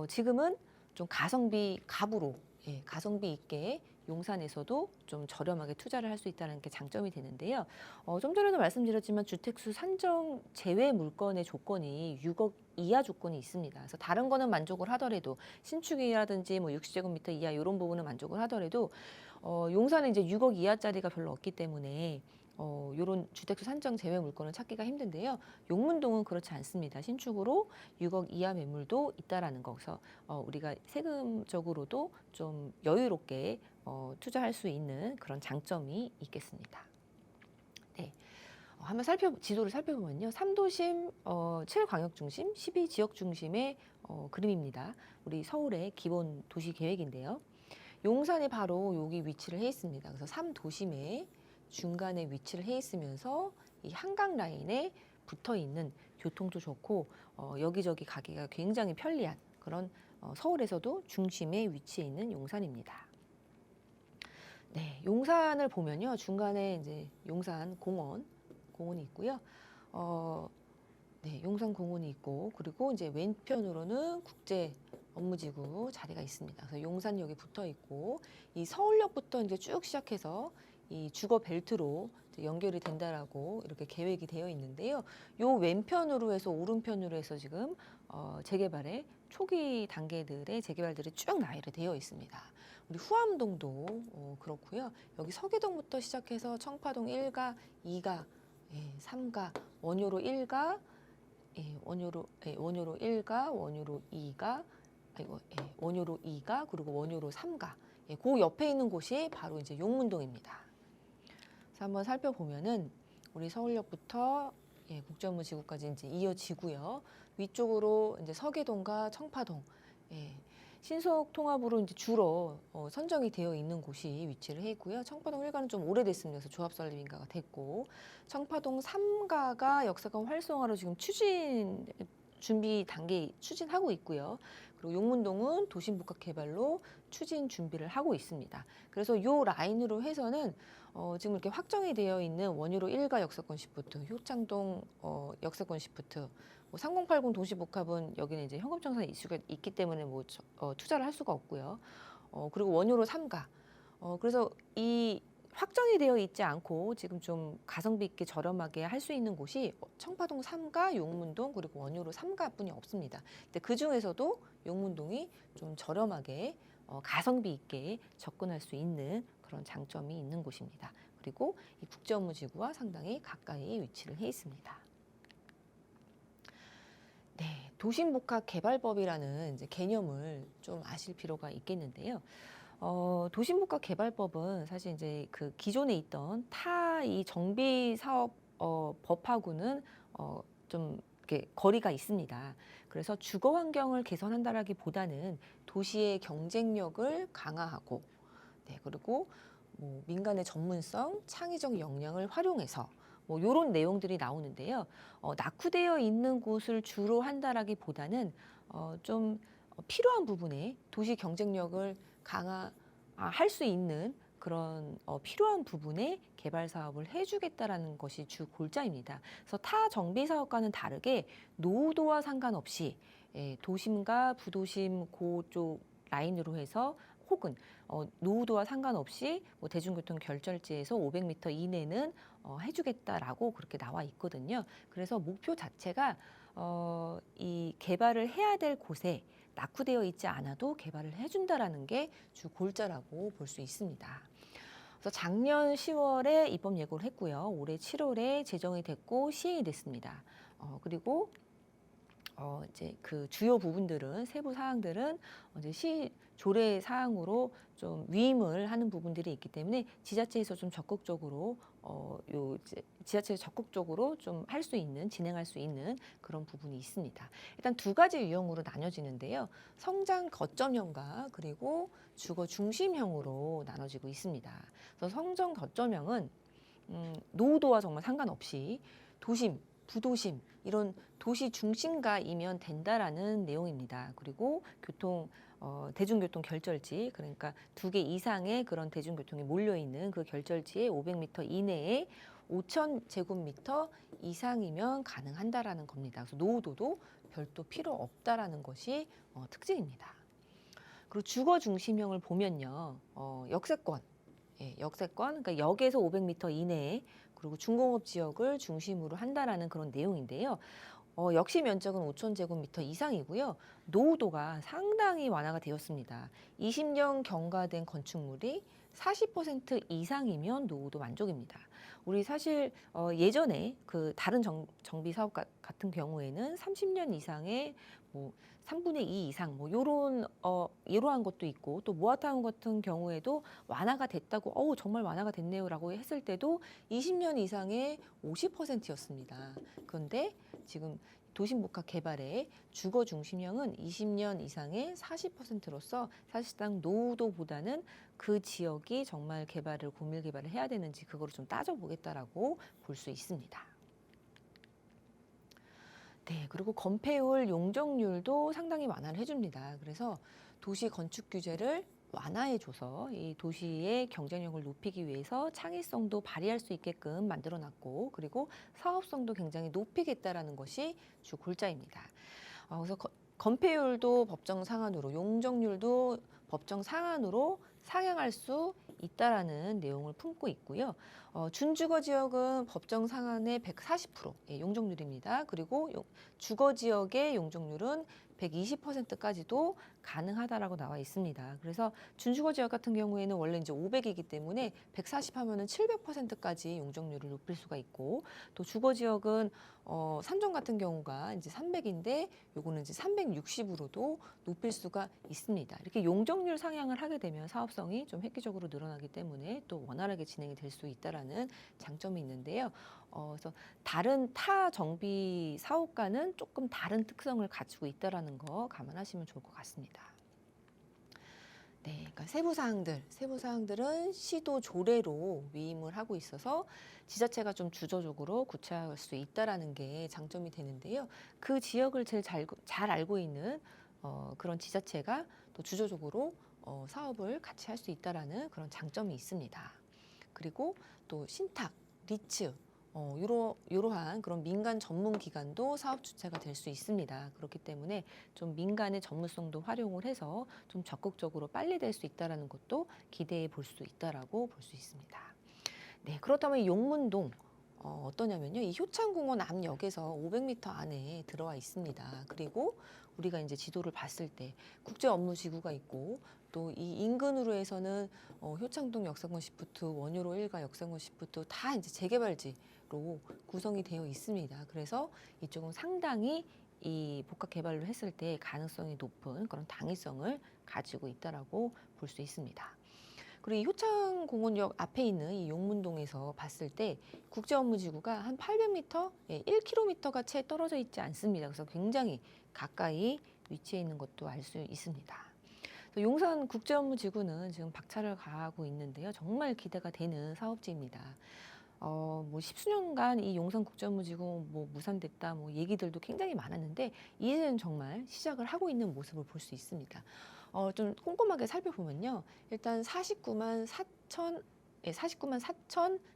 Speaker 2: 지금은 좀 가성비 갑으로 가성비 있게 용산에서도 좀 저렴하게 투자를 할 수 있다는 게 장점이 되는데요. 좀 전에도 말씀드렸지만 주택수 산정 제외 물건의 조건이 6억 이하 조건이 있습니다. 그래서 다른 거는 만족을 하더라도 신축이라든지 뭐 60제곱미터 이하 이런 부분은 만족을 하더라도 용산은 이제 6억 이하짜리가 별로 없기 때문에 이런 주택수 산정 제외 물건을 찾기가 힘든데요. 용문동은 그렇지 않습니다. 신축으로 6억 이하 매물도 있다라는 거. 그래서 우리가 세금적으로도 좀 여유롭게 투자할 수 있는 그런 장점이 있겠습니다. 네. 한번 지도를 살펴보면요. 3도심, 7광역중심, 12지역중심의 그림입니다. 우리 서울의 기본 도시 계획인데요. 용산이 바로 여기 위치를 해 있습니다. 그래서 3도심의 중간에 위치를 해 있으면서 이 한강 라인에 붙어 있는 교통도 좋고 여기저기 가기가 굉장히 편리한 그런 서울에서도 중심에 위치해 있는 용산입니다. 네, 용산을 보면요. 중간에 이제 용산 공원 공원이 있고요. 네, 용산공원이 있고 그리고 이제 왼편으로는 국제 업무지구 자리가 있습니다. 그래서 용산역이 붙어 있고 이 서울역부터 이제 쭉 시작해서 이 주거 벨트로 이제 연결이 된다라고 이렇게 계획이 되어 있는데요. 요 왼편으로 해서 오른편으로 해서 지금 재개발의 초기 단계들의 재개발들이 쭉 나열이 되어 있습니다. 우리 후암동도 그렇고요. 여기 서계동부터 시작해서 청파동 1가, 2가, 3가, 원효로 1가, 원효로 1가, 원효로 2가, 원효로 2가, 그리고 원효로 3가. 그 옆에 있는 곳이 바로 이제 용문동입니다. 그래서 한번 살펴보면은 우리 서울역부터 국제업무지구까지 이제 이어지고요. 위쪽으로 이제 서계동과 청파동, 신속 통합으로 이제 주로 선정이 되어 있는 곳이 위치를 해 있고요. 청파동 1가는 좀 오래됐습니다. 그래서 조합 설립 인가가 됐고, 청파동 3가가 역사관 활성화로 지금 준비 단계 추진하고 있고요. 그리고 용문동은 도심복합 개발로 추진 준비를 하고 있습니다. 그래서 이 라인으로 해서는 지금 이렇게 확정이 되어 있는 원효로 1가 역사권 시프트, 효창동 역사권 시프트, 3080 도시복합은 여기는 이제 현금청산 이슈가 있기 때문에 투자를 할 수가 없고요. 그리고 원효로 3가. 그래서 이 확정이 되어 있지 않고 지금 좀 가성비 있게 저렴하게 할 수 있는 곳이 청파동 3가, 용문동 그리고 원효로 3가뿐이 없습니다. 근데 그 중에서도 용문동이 좀 저렴하게 가성비 있게 접근할 수 있는 그런 장점이 있는 곳입니다. 그리고 이 국제업무지구와 상당히 가까이 위치를 해 있습니다. 네, 도심복합개발법이라는 이제 개념을 좀 아실 필요가 있겠는데요. 도심복합개발법은 사실 이제 그 기존에 있던 타 이 정비사업 법하고는 좀 이렇게 거리가 있습니다. 그래서 주거 환경을 개선한다라기보다는 도시의 경쟁력을 강화하고, 네, 그리고 민간의 전문성, 창의적 역량을 활용해서 이런 내용들이 나오는데요. 낙후되어 있는 곳을 주로 한다라기보다는 좀 필요한 부분에 도시 경쟁력을 강화할 수 있는 그런 필요한 부분에 개발 사업을 해주겠다라는 것이 주 골자입니다. 그래서 타 정비 사업과는 다르게 노후도와 상관없이 도심과 부도심 그쪽 라인으로 해서 혹은 노후도와 상관없이 대중교통 결절지에서 500m 이내는 해주겠다라고 그렇게 나와 있거든요. 그래서 목표 자체가 이 개발을 해야 될 곳에 낙후되어 있지 않아도 개발을 해준다라는 게 주 골자라고 볼 수 있습니다. 그래서 작년 10월에 입법 예고를 했고요. 올해 7월에 제정이 됐고 시행이 됐습니다. 그리고 이제 그 주요 부분들은 세부 사항들은 이제 조례 사항으로 좀 위임을 하는 부분들이 있기 때문에 지자체에서 좀 적극적으로 지자체에서 적극적으로 좀 할 수 있는 진행할 수 있는 그런 부분이 있습니다. 일단 두 가지 유형으로 나눠지는데요. 성장 거점형과 그리고 주거 중심형으로 나눠지고 있습니다. 그래서 성장 거점형은 노후도와 정말 상관없이 도심, 부도심 이런 도시 중심가이면 된다라는 내용입니다. 그리고 대중교통 결절지, 그러니까 2개 이상의 그런 대중교통이 몰려 있는 그 결절지에 500m 이내에 5,000제곱미터 이상이면 가능한다라는 겁니다. 그래서 노후도도 별도 필요 없다라는 것이 특징입니다. 그리고 주거 중심형을 보면요, 역세권, 그러니까 역에서 500m 이내에 그리고 중공업 지역을 중심으로 한다라는 그런 내용인데요. 역시 면적은 5,000제곱미터 이상이고요. 노후도가 상당히 완화가 되었습니다. 20년 경과된 건축물이 40% 이상이면 노후도 만족입니다. 우리 사실 예전에 그 다른 정비 사업 같은 경우에는 30년 이상의 3분의 2 이상 이러한 것도 있고, 또 모아타운 같은 경우에도 완화가 됐다고 정말 완화가 됐네요라고 했을 때도 20년 이상의 50%였습니다. 그런데 지금 도심복합 개발의 주거 중심형은 20년 이상의 40%로서 사실상 노후도보다는 그 지역이 정말 고밀 개발을 해야 되는지 그거를 좀 따져보겠다라고 볼 수 있습니다. 네, 그리고 건폐율, 용적률도 상당히 완화를 해줍니다. 그래서 도시 건축 규제를 완화해줘서 이 도시의 경쟁력을 높이기 위해서 창의성도 발휘할 수 있게끔 만들어놨고 그리고 사업성도 굉장히 높이겠다라는 것이 주 골자입니다. 그래서 건폐율도 법정 상한으로 용적률도 법정 상한으로 상향할 수 있다라는 내용을 품고 있고요. 준주거 지역은 법정 상한의 140% 용적률입니다. 그리고 주거 지역의 용적률은 120%까지도 가능하다라고 나와 있습니다. 그래서 준주거 지역 같은 경우에는 원래 이제 500이기 때문에 140 하면은 700%까지 용적률을 높일 수가 있고 또 주거 지역은 삼정 같은 경우가 이제 300인데 요거는 이제 360으로도 높일 수가 있습니다. 이렇게 용적률 상향을 하게 되면 사업성이 좀 획기적으로 늘어나기 때문에 또 원활하게 진행이 될 수 있다라는 장점이 있는데요. 그래서 다른 타 정비 사업과는 조금 다른 특성을 가지고 있다라는 거 감안하시면 좋을 것 같습니다. 네, 그러니까 세부 사항들은 시도 조례로 위임을 하고 있어서 지자체가 좀 주도적으로 구체화할 수 있다라는 게 장점이 되는데요. 그 지역을 제일 잘 알고 있는 그런 지자체가 또 주도적으로 사업을 같이 할 수 있다라는 그런 장점이 있습니다. 그리고 또 신탁, 리츠 이러한 그런 민간 전문 기관도 사업 주체가 될 수 있습니다. 그렇기 때문에 좀 민간의 전문성도 활용을 해서 좀 적극적으로 빨리 될 수 있다라는 것도 기대해 볼 수 있다라고 볼 수 있습니다. 네, 그렇다면 이 용문동 어떠냐면요. 이 효창공원 앞역에서 500m 안에 들어와 있습니다. 그리고 우리가 이제 지도를 봤을 때 국제업무지구가 있고 또 이 인근으로 해서는 효창동 역세권 시프트, 원효로 1가 역세권 시프트 다 이제 재개발지로 구성이 되어 있습니다. 그래서 이쪽은 상당히 이 복합 개발로 했을 때 가능성이 높은 그런 당위성을 가지고 있다라고 볼 수 있습니다. 그리고 이 효창공원역 앞에 있는 이 용문동에서 봤을 때 국제업무지구가 한 800m, 1km가 채 떨어져 있지 않습니다. 그래서 굉장히 가까이 위치해 있는 것도 알 수 있습니다. 용산 국제업무지구는 지금 박차를 가하고 있는데요. 정말 기대가 되는 사업지입니다. 뭐 십수년간 이 용산 국제업무지구 뭐 무산됐다 뭐 얘기들도 굉장히 많았는데 이제는 정말 시작을 하고 있는 모습을 볼 수 있습니다. 좀 꼼꼼하게 살펴보면요. 일단 49만 4천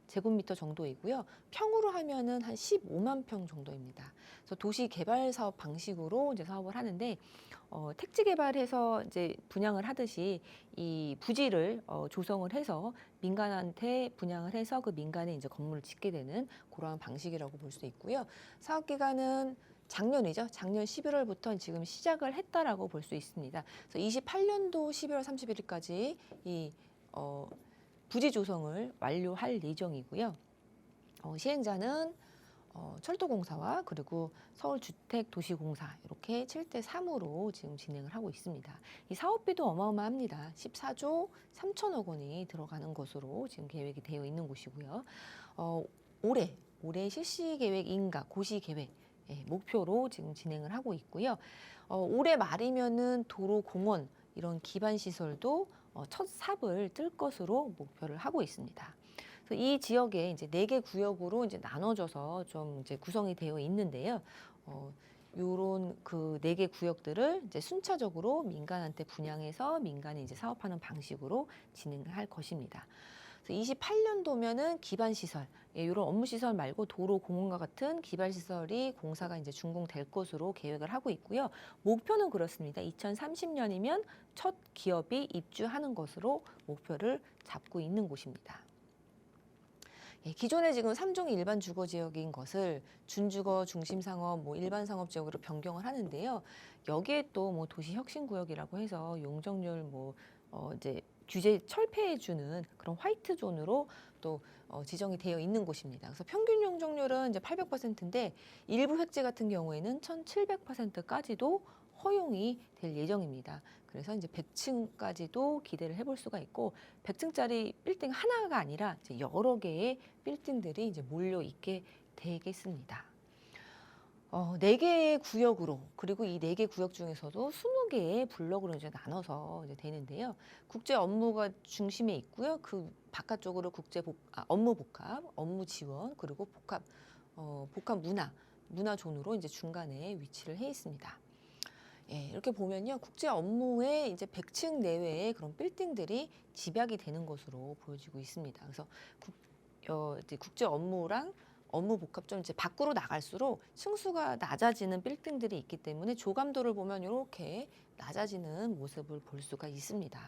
Speaker 2: 제곱미터 정도이고요. 평으로 하면은 한 15만 평 정도입니다. 그래서 도시 개발 사업 방식으로 이제 사업을 하는데 택지 개발해서 이제 분양을 하듯이 이 부지를 조성을 해서 민간한테 분양을 해서 그 민간에 이제 건물을 짓게 되는 그러한 방식이라고 볼 수 있고요. 사업 기간은 작년이죠. 작년 11월부터 지금 시작을 했다라고 볼 수 있습니다. 그래서 28년도 12월 31일까지 이 부지 조성을 완료할 예정이고요. 시행자는 철도공사와 그리고 서울주택도시공사 이렇게 7대3으로 지금 진행을 하고 있습니다. 이 사업비도 어마어마합니다. 14조 3천억 원이 들어가는 것으로 지금 계획이 되어 있는 곳이고요. 올해 실시 계획 인가 고시 계획 목표로 지금 진행을 하고 있고요. 올해 말이면은 도로, 공원 이런 기반 시설도 첫 삽을 뜰 것으로 목표를 하고 있습니다. 그래서 이 지역에 이제 4개 구역으로 이제 나눠져서 좀 이제 구성이 되어 있는데요. 요런 그 4개 구역들을 이제 순차적으로 민간한테 분양해서 민간이 이제 사업하는 방식으로 진행을 할 것입니다. 28년도면은 기반 시설, 이런 업무 시설 말고 도로, 공원과 같은 기반 시설이 공사가 이제 준공될 것으로 계획을 하고 있고요. 목표는 그렇습니다. 2030년이면 첫 기업이 입주하는 것으로 목표를 잡고 있는 곳입니다. 기존에 지금 3종이 일반 주거 지역인 것을 준주거, 중심상업, 뭐 일반 상업 지역으로 변경을 하는데요. 여기에 또 뭐 도시 혁신 구역이라고 해서 용적률 이제 규제 철폐해주는 그런 화이트 존으로 또 지정이 되어 있는 곳입니다. 그래서 평균 용적률은 이제 800%인데 일부 획지 같은 경우에는 1,700%까지도 허용이 될 예정입니다. 그래서 이제 100층까지도 기대를 해볼 수가 있고 100층짜리 빌딩 하나가 아니라 이제 여러 개의 빌딩들이 이제 몰려 있게 되겠습니다. 4개의 구역으로 그리고 이 4개 구역 중에서도 20개의 블록으로 이제 나눠서 이제 되는데요. 국제 업무가 중심에 있고요. 그 바깥쪽으로 업무 복합, 업무 지원 그리고 복합 문화 존으로 이제 중간에 위치를 해 있습니다. 예, 이렇게 보면요. 국제 업무에 이제 100층 내외의 그런 빌딩들이 집약이 되는 것으로 보여지고 있습니다. 그래서 이제 국제 업무랑 업무 복합점 이제 밖으로 나갈수록 층수가 낮아지는 빌딩들이 있기 때문에 조감도를 보면 이렇게 낮아지는 모습을 볼 수가 있습니다.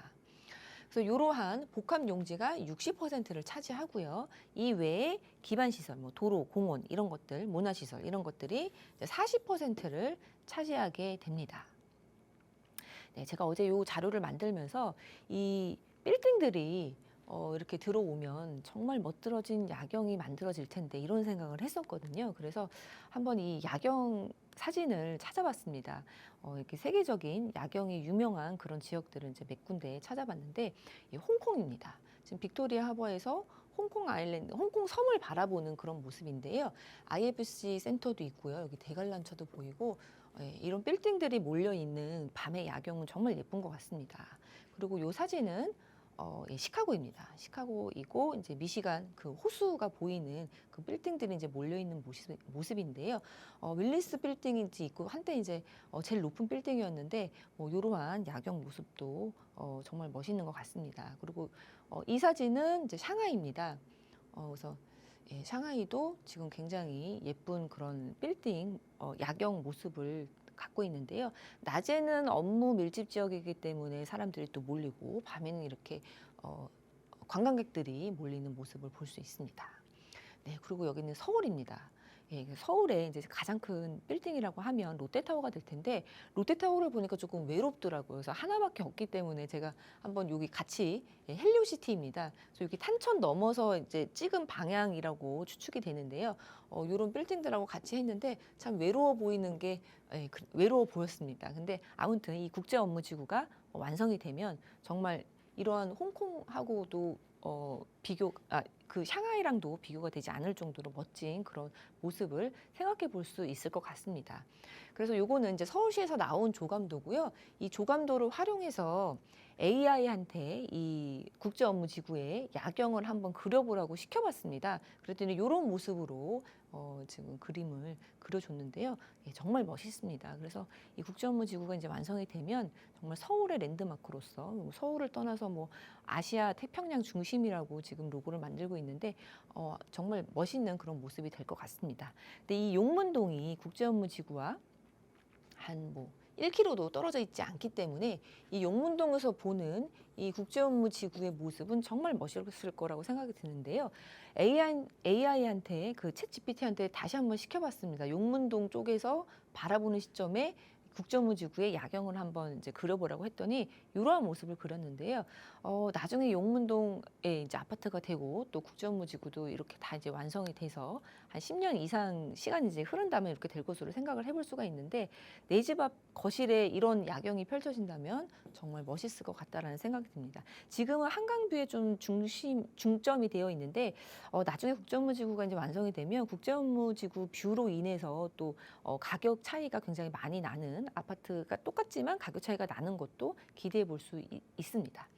Speaker 2: 그래서 이러한 복합 용지가 60%를 차지하고요. 이 외에 기반 시설, 뭐 도로, 공원 이런 것들, 문화 시설 이런 것들이 40%를 차지하게 됩니다. 네, 제가 어제 이 자료를 만들면서 이 빌딩들이 이렇게 들어오면 정말 멋들어진 야경이 만들어질 텐데 이런 생각을 했었거든요. 그래서 한번 이 야경 사진을 찾아봤습니다. 이렇게 세계적인 야경이 유명한 그런 지역들은 이제 몇 군데 찾아봤는데 이 홍콩입니다. 지금 빅토리아 하버에서 홍콩 아일랜드, 홍콩 섬을 바라보는 그런 모습인데요. IFC 센터도 있고요. 여기 대관람차도 보이고 이런 빌딩들이 몰려 있는 밤의 야경은 정말 예쁜 것 같습니다. 그리고 이 사진은 시카고입니다. 시카고이고 이제 미시간 그 호수가 보이는 그 빌딩들이 이제 몰려 있는 모습인데요. 윌리스 빌딩이 있고 한때 이제 제일 높은 빌딩이었는데 이러한 야경 모습도 정말 멋있는 것 같습니다. 그리고 이 사진은 이제 샹하이입니다. 그래서 예, 샹하이도 지금 굉장히 예쁜 그런 빌딩 야경 모습을 갖고 있는데요. 낮에는 업무 밀집 지역이기 때문에 사람들이 또 몰리고 밤에는 이렇게 관광객들이 몰리는 모습을 볼 수 있습니다. 네, 그리고 여기는 서울입니다. 예, 서울에 이제 가장 큰 빌딩이라고 하면 롯데타워가 될 텐데 롯데타워를 보니까 조금 외롭더라고요. 그래서 하나밖에 없기 때문에 제가 한번 여기 같이 헬리오시티입니다. 그래서 여기 탄천 넘어서 이제 찍은 방향이라고 추측이 되는데요. 이런 빌딩들하고 같이 했는데 참 외로워 보이는 게 외로워 보였습니다. 근데 아무튼 이 국제 업무 지구가 완성이 되면 정말 이러한 홍콩하고도 그 샹하이랑도 비교가 되지 않을 정도로 멋진 그런 모습을 생각해 볼 수 있을 것 같습니다. 그래서 요거는 이제 서울시에서 나온 조감도고요. 이 조감도를 활용해서 AI한테 이 국제 업무 지구의 야경을 한번 그려보라고 시켜봤습니다. 그랬더니 이런 모습으로 지금 그림을 그려줬는데요. 예, 정말 멋있습니다. 그래서 이 국제 업무 지구가 이제 완성이 되면 정말 서울의 랜드마크로서 서울을 떠나서 뭐 아시아 태평양 중심이라고 지금 로고를 만들고 있는데 정말 멋있는 그런 모습이 될 것 같습니다. 근데 이 용문동이 국제 업무 지구와 한 1km도 떨어져 있지 않기 때문에 이 용문동에서 보는 이 국제 업무 지구의 모습은 정말 멋있을 거라고 생각이 드는데요. AI한테 그 챗 GPT한테 다시 한번 시켜봤습니다. 용문동 쪽에서 바라보는 시점에 국제 업무 지구의 야경을 한번 이제 그려보라고 했더니 이러한 모습을 그렸는데요. 나중에 용문동에 이제 아파트가 되고 또 국제 업무 지구도 이렇게 다 이제 완성이 돼서 한 10년 이상 시간이 이제 흐른다면 이렇게 될 것으로 생각을 해볼 수가 있는데 내 집 앞 거실에 이런 야경이 펼쳐진다면 정말 멋있을 것 같다라는 생각이 듭니다. 지금은 한강뷰에 좀 중점이 되어 있는데 나중에 국제 업무 지구가 이제 완성이 되면 국제 업무 지구 뷰로 인해서 또 가격 차이가 굉장히 많이 나는 아파트가 똑같지만 가격 차이가 나는 것도 기대해 볼 수 있습니다.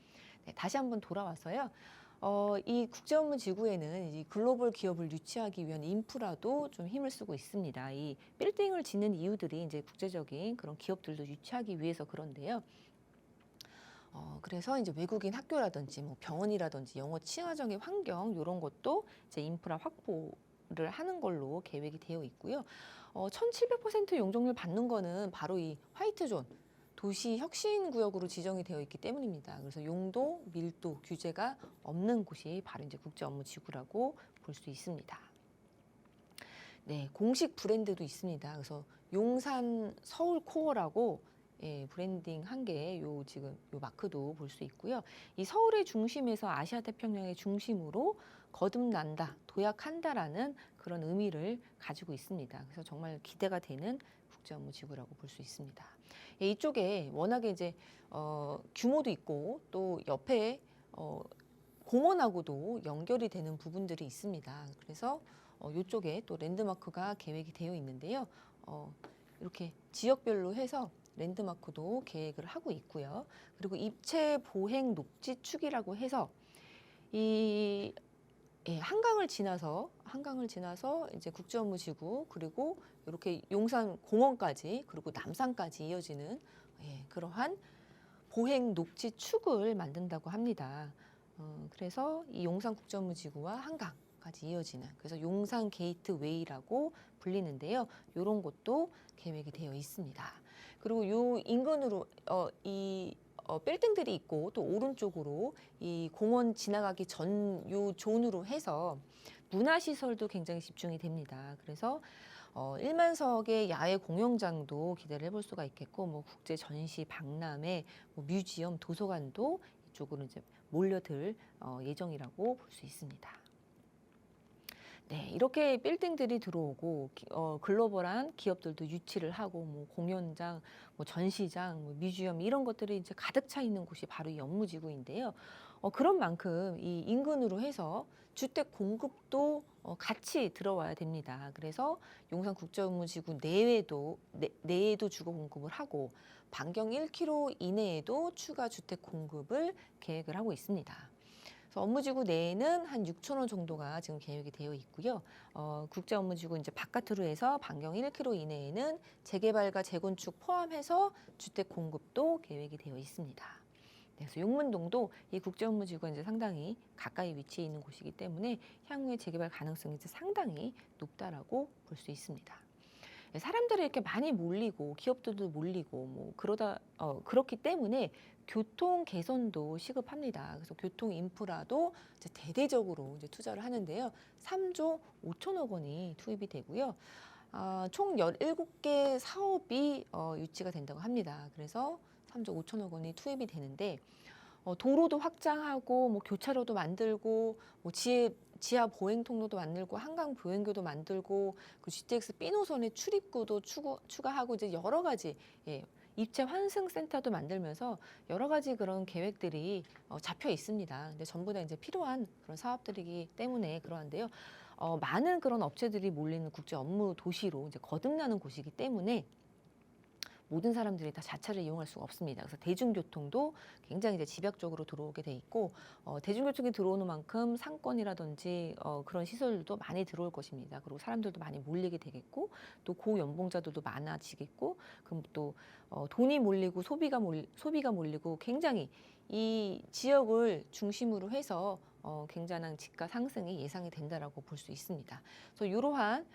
Speaker 2: 네, 다시 한번 돌아와서요. 이 국제 업무 지구에는 이 글로벌 기업을 유치하기 위한 인프라도 좀 힘을 쓰고 있습니다. 이 빌딩을 짓는 이유들이 이제 국제적인 그런 기업들도 유치하기 위해서 그런데요. 그래서 이제 외국인 학교라든지 뭐 병원이라든지 영어 친화적인 환경 이런 것도 이제 인프라 확보를 하는 걸로 계획이 되어 있고요. 1700% 용적률 받는 거는 바로 이 화이트존 도시 혁신 구역으로 지정이 되어 있기 때문입니다. 그래서 용도, 밀도 규제가 없는 곳이 바로 이제 국제 업무 지구라고 볼 수 있습니다. 네, 공식 브랜드도 있습니다. 그래서 용산 서울 코어라고 브랜딩 한 개, 지금 요 마크도 볼 수 있고요. 이 서울의 중심에서 아시아 태평양의 중심으로 거듭난다, 도약한다라는 그런 의미를 가지고 있습니다. 그래서 정말 기대가 되는 국제 업무 지구라고 볼 수 있습니다. 이쪽에 워낙에 이제 규모도 있고 또 옆에 공원하고도 연결이 되는 부분들이 있습니다. 그래서 이쪽에 또 랜드마크가 계획이 되어 있는데요. 이렇게 지역별로 해서 랜드마크도 계획을 하고 있고요. 그리고 입체 보행 녹지축이라고 해서 이 한강을 지나서 이제 국제 업무 지구 그리고 이렇게 용산 공원까지 그리고 남산까지 이어지는 그러한 보행 녹지 축을 만든다고 합니다. 그래서 이 용산국제업무지구와 한강까지 이어지는, 그래서 용산 게이트웨이라고 불리는데요. 이런 곳도 계획이 되어 있습니다. 그리고 요 인근으로 이 빌딩들이 있고, 또 오른쪽으로 이 공원 지나가기 전 요 존으로 해서 문화시설도 굉장히 집중이 됩니다. 그래서 1만석의 야외 공연장도 기대를 해볼 수가 있겠고, 뭐 국제 전시, 박람회, 뭐 뮤지엄, 도서관도 이쪽으로 이제 몰려들 예정이라고 볼 수 있습니다. 네, 이렇게 빌딩들이 들어오고 글로벌한 기업들도 유치를 하고, 뭐 공연장, 뭐 전시장, 뭐 뮤지엄 이런 것들이 이제 가득 차 있는 곳이 바로 이 업무지구인데요. 그런 만큼 이 인근으로 해서 주택 공급도 같이 들어와야 됩니다. 그래서 용산국제업무지구 내에도 주거 공급을 하고, 반경 1km 이내에도 추가 주택 공급을 계획을 하고 있습니다. 그래서 업무지구 내에는 한 6천 호 정도가 지금 계획이 되어 있고요. 국제업무지구 이제 바깥으로 해서 반경 1km 이내에는 재개발과 재건축 포함해서 주택 공급도 계획이 되어 있습니다. 그래서 용문동도 이 국제업무지구가 이제 상당히 가까이 위치해 있는 곳이기 때문에 향후에 재개발 가능성이 이제 상당히 높다라고 볼 수 있습니다. 사람들이 이렇게 많이 몰리고 기업들도 몰리고 뭐 그렇기 때문에 교통 개선도 시급합니다. 그래서 교통 인프라도 이제 대대적으로 이제 투자를 하는데요. 3조 5천억 원이 투입이 되고요. 총 17개 사업이 유치가 된다고 합니다. 그래서 3조 5천억 원이 투입이 되는데, 도로도 확장하고, 뭐 교차로도 만들고, 뭐 지하 보행 통로도 만들고, 한강 보행교도 만들고, 그 GTX B 노선의 출입구도 추가하고, 이제 여러 가지 입체 환승 센터도 만들면서 여러 가지 그런 계획들이 잡혀 있습니다. 근데 전부 다 이제 필요한 그런 사업들이기 때문에 그러한데요. 많은 그런 업체들이 몰리는 국제 업무 도시로 이제 거듭나는 곳이기 때문에 모든 사람들이 다 자차를 이용할 수가 없습니다. 그래서 대중교통도 굉장히 이제 집약적으로 들어오게 돼 있고, 대중교통이 들어오는 만큼 상권이라든지 그런 시설도 많이 들어올 것입니다. 그리고 사람들도 많이 몰리게 되겠고, 또 고연봉자들도 많아지겠고, 그럼 또 돈이 몰리고 소비가 몰리고 굉장히 이 지역을 중심으로 해서 굉장한 집가 상승이 예상이 된다라고 볼 수 있습니다. 그래서 이러한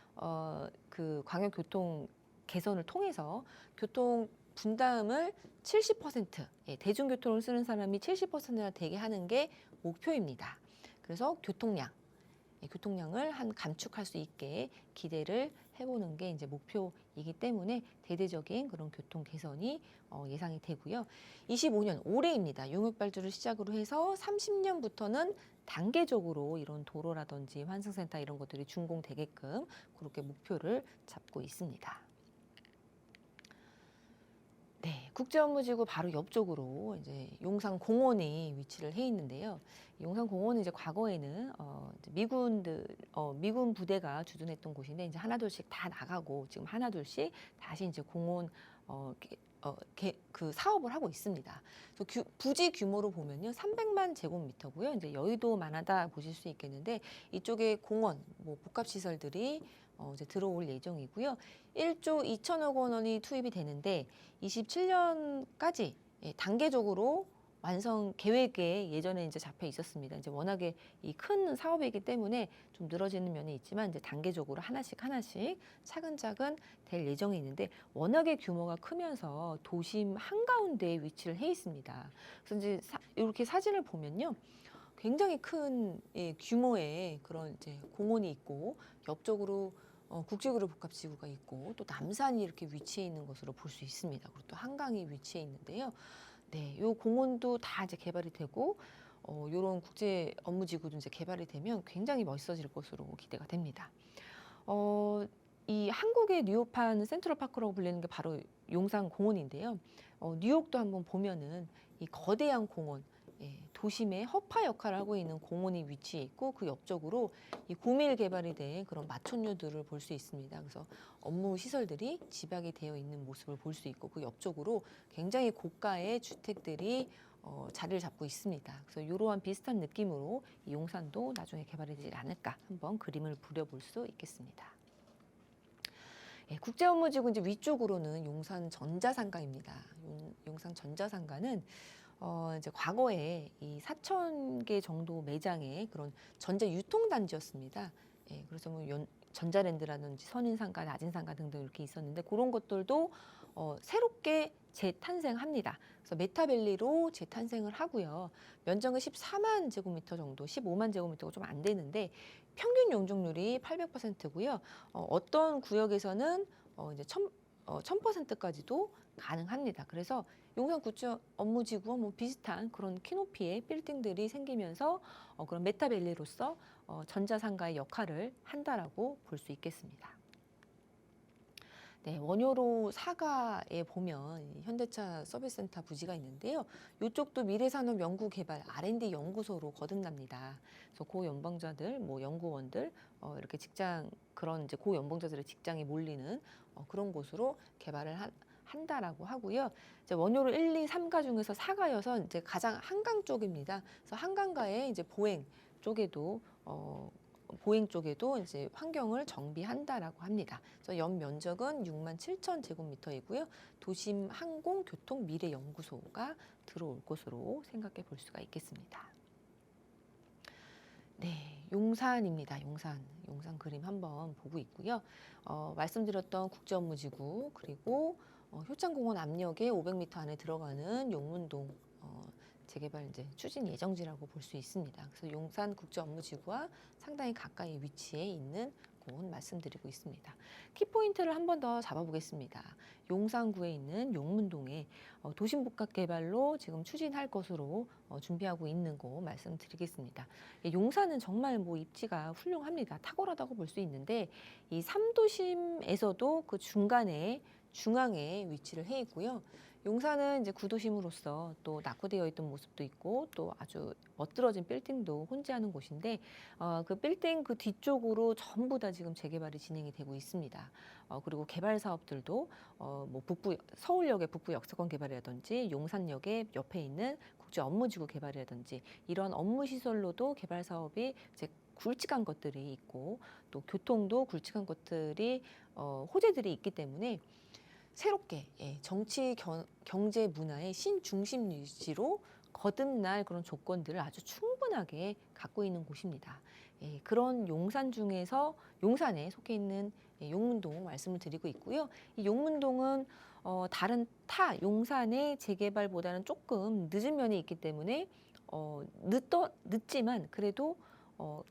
Speaker 2: 그 광역교통 개선을 통해서 교통 분담을 70%, 대중교통을 쓰는 사람이 70%나 되게 하는 게 목표입니다. 그래서 교통량을 한 감축할 수 있게 기대를 해보는 게 이제 목표이기 때문에 대대적인 그런 교통 개선이 예상이 되고요. 25년 올해입니다. 용역발주를 시작으로 해서 30년부터는 단계적으로 이런 도로라든지 환승센터 이런 것들이 준공되게끔 그렇게 목표를 잡고 있습니다. 네, 국제업무지구 바로 옆쪽으로 이제 용산공원이 위치를 해 있는데요. 용산공원은 이제 과거에는 이제 미군 부대가 주둔했던 곳인데, 이제 하나둘씩 다 나가고 지금 하나둘씩 다시 이제 공원 그 사업을 하고 있습니다. 그래서 부지 규모로 보면요, 300만 제곱미터고요. 이제 여의도만하다 보실 수 있겠는데, 이쪽에 공원, 뭐 복합 시설들이 이제 들어올 예정이고요. 1조 2천억 원이 투입이 되는데 27년까지 단계적으로 완성 계획에 예전에 이제 잡혀 있었습니다. 이제 워낙에 이 큰 사업이기 때문에 좀 늘어지는 면이 있지만, 이제 단계적으로 하나씩 차근차근 될 예정이 있는데, 워낙에 규모가 크면서 도심 한가운데에 위치를 해 있습니다. 그래서 이제 이렇게 사진을 보면요, 굉장히 큰 규모의 그런 이제 공원이 있고, 옆쪽으로 국제그룹 복합지구가 있고, 또 남산이 이렇게 위치해 있는 것으로 볼 수 있습니다. 그리고 또 한강이 위치해 있는데요. 네, 요 공원도 다 이제 개발이 되고, 요런 국제 업무지구도 이제 개발이 되면 굉장히 멋있어질 것으로 기대가 됩니다. 이 한국의 뉴욕판 센트럴파크라고 불리는 게 바로 용산공원인데요. 뉴욕도 한번 보면은 이 거대한 공원, 도심의 허파 역할을 하고 있는 공원이 위치해 있고, 그 옆쪽으로 이 고밀 개발이 된 그런 마천루들을 볼 수 있습니다. 그래서 업무 시설들이 집약이 되어 있는 모습을 볼 수 있고, 그 옆쪽으로 굉장히 고가의 주택들이 자리를 잡고 있습니다. 그래서 이러한 비슷한 느낌으로 이 용산도 나중에 개발이 되지 않을까 한번 그림을 그려볼 수 있겠습니다. 예, 국제업무지구 이제 위쪽으로는 용산 전자상가입니다. 용산 전자상가는 이제 과거에 이 4,000개 정도 매장의 그런 전자 유통단지였습니다. 예, 그래서 뭐 전자랜드라든지 선인상가, 낮은상가 등등 이렇게 있었는데 그런 것들도 새롭게 재탄생합니다. 그래서 메타밸리로 재탄생을 하고요. 면적은 14만 제곱미터 정도, 15만 제곱미터가 좀 안 되는데 평균 용적률이 800%고요. 어떤 구역에서는 이제 1000%까지도 가능합니다. 그래서 용산 구청 업무지구와 뭐 비슷한 그런 키높이의 빌딩들이 생기면서 그런 메타밸리로서 전자상가의 역할을 한다라고 볼 수 있겠습니다. 네, 원효로 사가에 보면 현대차 서비스센터 부지가 있는데요. 이쪽도 미래산업연구개발 R&D 연구소로 거듭납니다. 그래서 고연봉자들, 뭐 연구원들 이렇게 직장 그런 이제 고연봉자들의 직장에 몰리는 그런 곳으로 개발을 한다라고 하고요. 이제 원효로 1, 2, 3가 중에서 4가여서 이제 가장 한강 쪽입니다. 그래서 한강가의 이제 보행 쪽에도 이제 환경을 정비한다라고 합니다. 그래서 연 면적은 6만 7천 제곱미터이고요. 도심 항공 교통 미래 연구소가 들어올 것으로 생각해 볼 수가 있겠습니다. 네, 용산입니다. 용산 그림 한번 보고 있고요. 말씀드렸던 국제업무지구 그리고 효창공원 압력에 500m 안에 들어가는 용문동 재개발 이제 추진 예정지라고 볼 수 있습니다. 그래서 용산 국제업무지구와 상당히 가까이 위치해 있는 곳 말씀드리고 있습니다. 키포인트를 한 번 더 잡아보겠습니다. 용산구에 있는 용문동에 도심복합 개발로 지금 추진할 것으로 준비하고 있는 곳 말씀드리겠습니다. 용산은 정말 뭐 입지가 훌륭합니다. 탁월하다고 볼 수 있는데 이 3도심에서도 그 중앙에 위치를 해 있고요. 용산은 이제 구도심으로서 또 낙후되어 있던 모습도 있고 또 아주 멋들어진 빌딩도 혼재하는 곳인데 그 빌딩 그 뒤쪽으로 전부 다 지금 재개발이 진행이 되고 있습니다. 그리고 개발 사업들도 뭐 서울역의 북부 역세권 개발이라든지 용산역의 옆에 있는 국제 업무지구 개발이라든지 이런 업무 시설로도 개발 사업이 이제 굵직한 것들이 있고 또 교통도 굵직한 것들이 호재들이 있기 때문에 새롭게 정치, 경제, 문화의 신중심 유지로 거듭날 그런 조건들을 아주 충분하게 갖고 있는 곳입니다. 그런 용산에 속해 있는 용문동 말씀을 드리고 있고요. 이 용문동은 다른 용산의 재개발보다는 조금 늦은 면이 있기 때문에 늦지만 그래도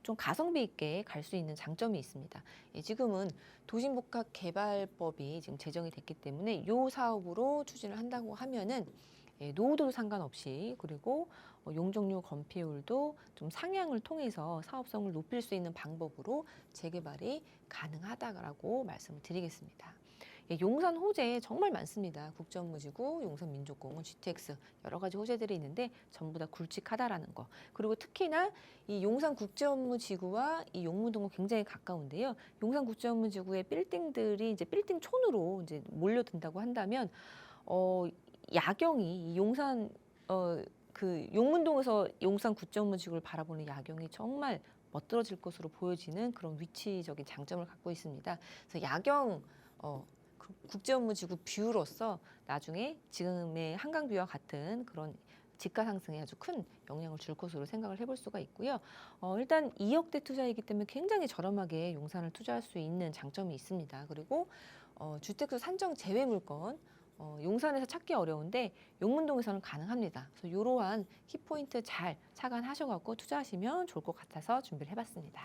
Speaker 2: 좀 가성비 있게 갈 수 있는 장점이 있습니다. 지금은 도심복합 개발법이 지금 제정이 됐기 때문에 이 사업으로 추진을 한다고 하면은 노후도 상관없이 그리고 용적률 건폐율도 좀 상향을 통해서 사업성을 높일 수 있는 방법으로 재개발이 가능하다라고 말씀을 드리겠습니다. 용산 호재 정말 많습니다. 국제업무지구, 용산민족공원, GTX 여러 가지 호재들이 있는데 전부 다 굵직하다라는 거. 그리고 특히나 이 용산국제업무지구와 이 용문동은 굉장히 가까운데요. 용산국제업무지구의 빌딩들이 이제 빌딩촌으로 이제 몰려든다고 한다면 야경이 이 그 용문동에서 용산국제업무지구를 바라보는 야경이 정말 멋들어질 것으로 보여지는 그런 위치적인 장점을 갖고 있습니다. 그래서 야경 국제업무지구 뷰로서 나중에 지금의 한강뷰와 같은 그런 집가 상승에 아주 큰 영향을 줄 것으로 생각을 해볼 수가 있고요. 일단 2억대 투자이기 때문에 굉장히 저렴하게 용산을 투자할 수 있는 장점이 있습니다. 그리고 주택수 산정 제외 물건 용산에서 찾기 어려운데 용문동에서는 가능합니다. 그래서 이러한 키포인트 잘 착안하셔갖고 투자하시면 좋을 것 같아서 준비를 해봤습니다.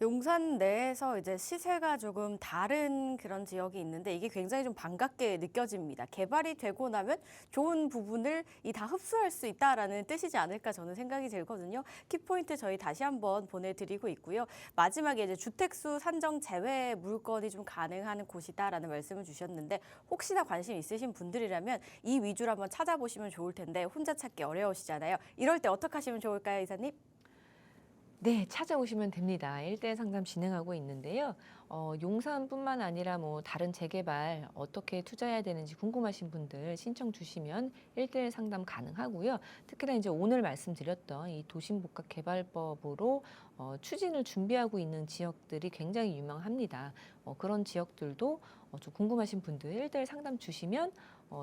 Speaker 1: 용산 내에서 이제 시세가 조금 다른 그런 지역이 있는데 이게 굉장히 좀 반갑게 느껴집니다. 개발이 되고 나면 좋은 부분을 다 흡수할 수 있다라는 뜻이지 않을까 저는 생각이 들거든요. 키포인트 저희 다시 한번 보내드리고 있고요. 마지막에 이제 주택수 산정 제외 물건이 좀 가능한 곳이다라는 말씀을 주셨는데 혹시나 관심 있으신 분들이라면 이 위주로 한번 찾아보시면 좋을 텐데 혼자 찾기 어려우시잖아요. 이럴 때 어떻게 하시면 좋을까요, 이사님?
Speaker 2: 네, 찾아오시면 됩니다. 1대1 상담 진행하고 있는데요. 용산뿐만 아니라 뭐 다른 재개발 어떻게 투자해야 되는지 궁금하신 분들 신청 주시면 1대1 상담 가능하고요. 특히나 이제 오늘 말씀드렸던 이 도심복합 개발법으로 추진을 준비하고 있는 지역들이 굉장히 유명합니다. 그런 지역들도 좀 궁금하신 분들 1대1 상담 주시면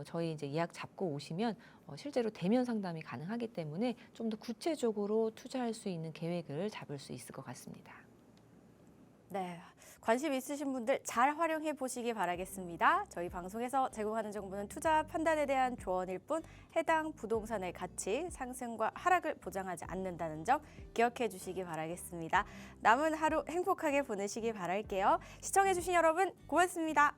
Speaker 2: 저희 이제 예약 잡고 오시면 실제로 대면 상담이 가능하기 때문에 좀 더 구체적으로 투자할 수 있는 계획을 잡을 수 있을 것 같습니다.
Speaker 1: 네, 관심 있으신 분들 잘 활용해 보시기 바라겠습니다. 저희 방송에서 제공하는 정보는 투자 판단에 대한 조언일 뿐 해당 부동산의 가치, 상승과 하락을 보장하지 않는다는 점 기억해 주시기 바라겠습니다. 남은 하루 행복하게 보내시기 바랄게요. 시청해 주신 여러분 고맙습니다.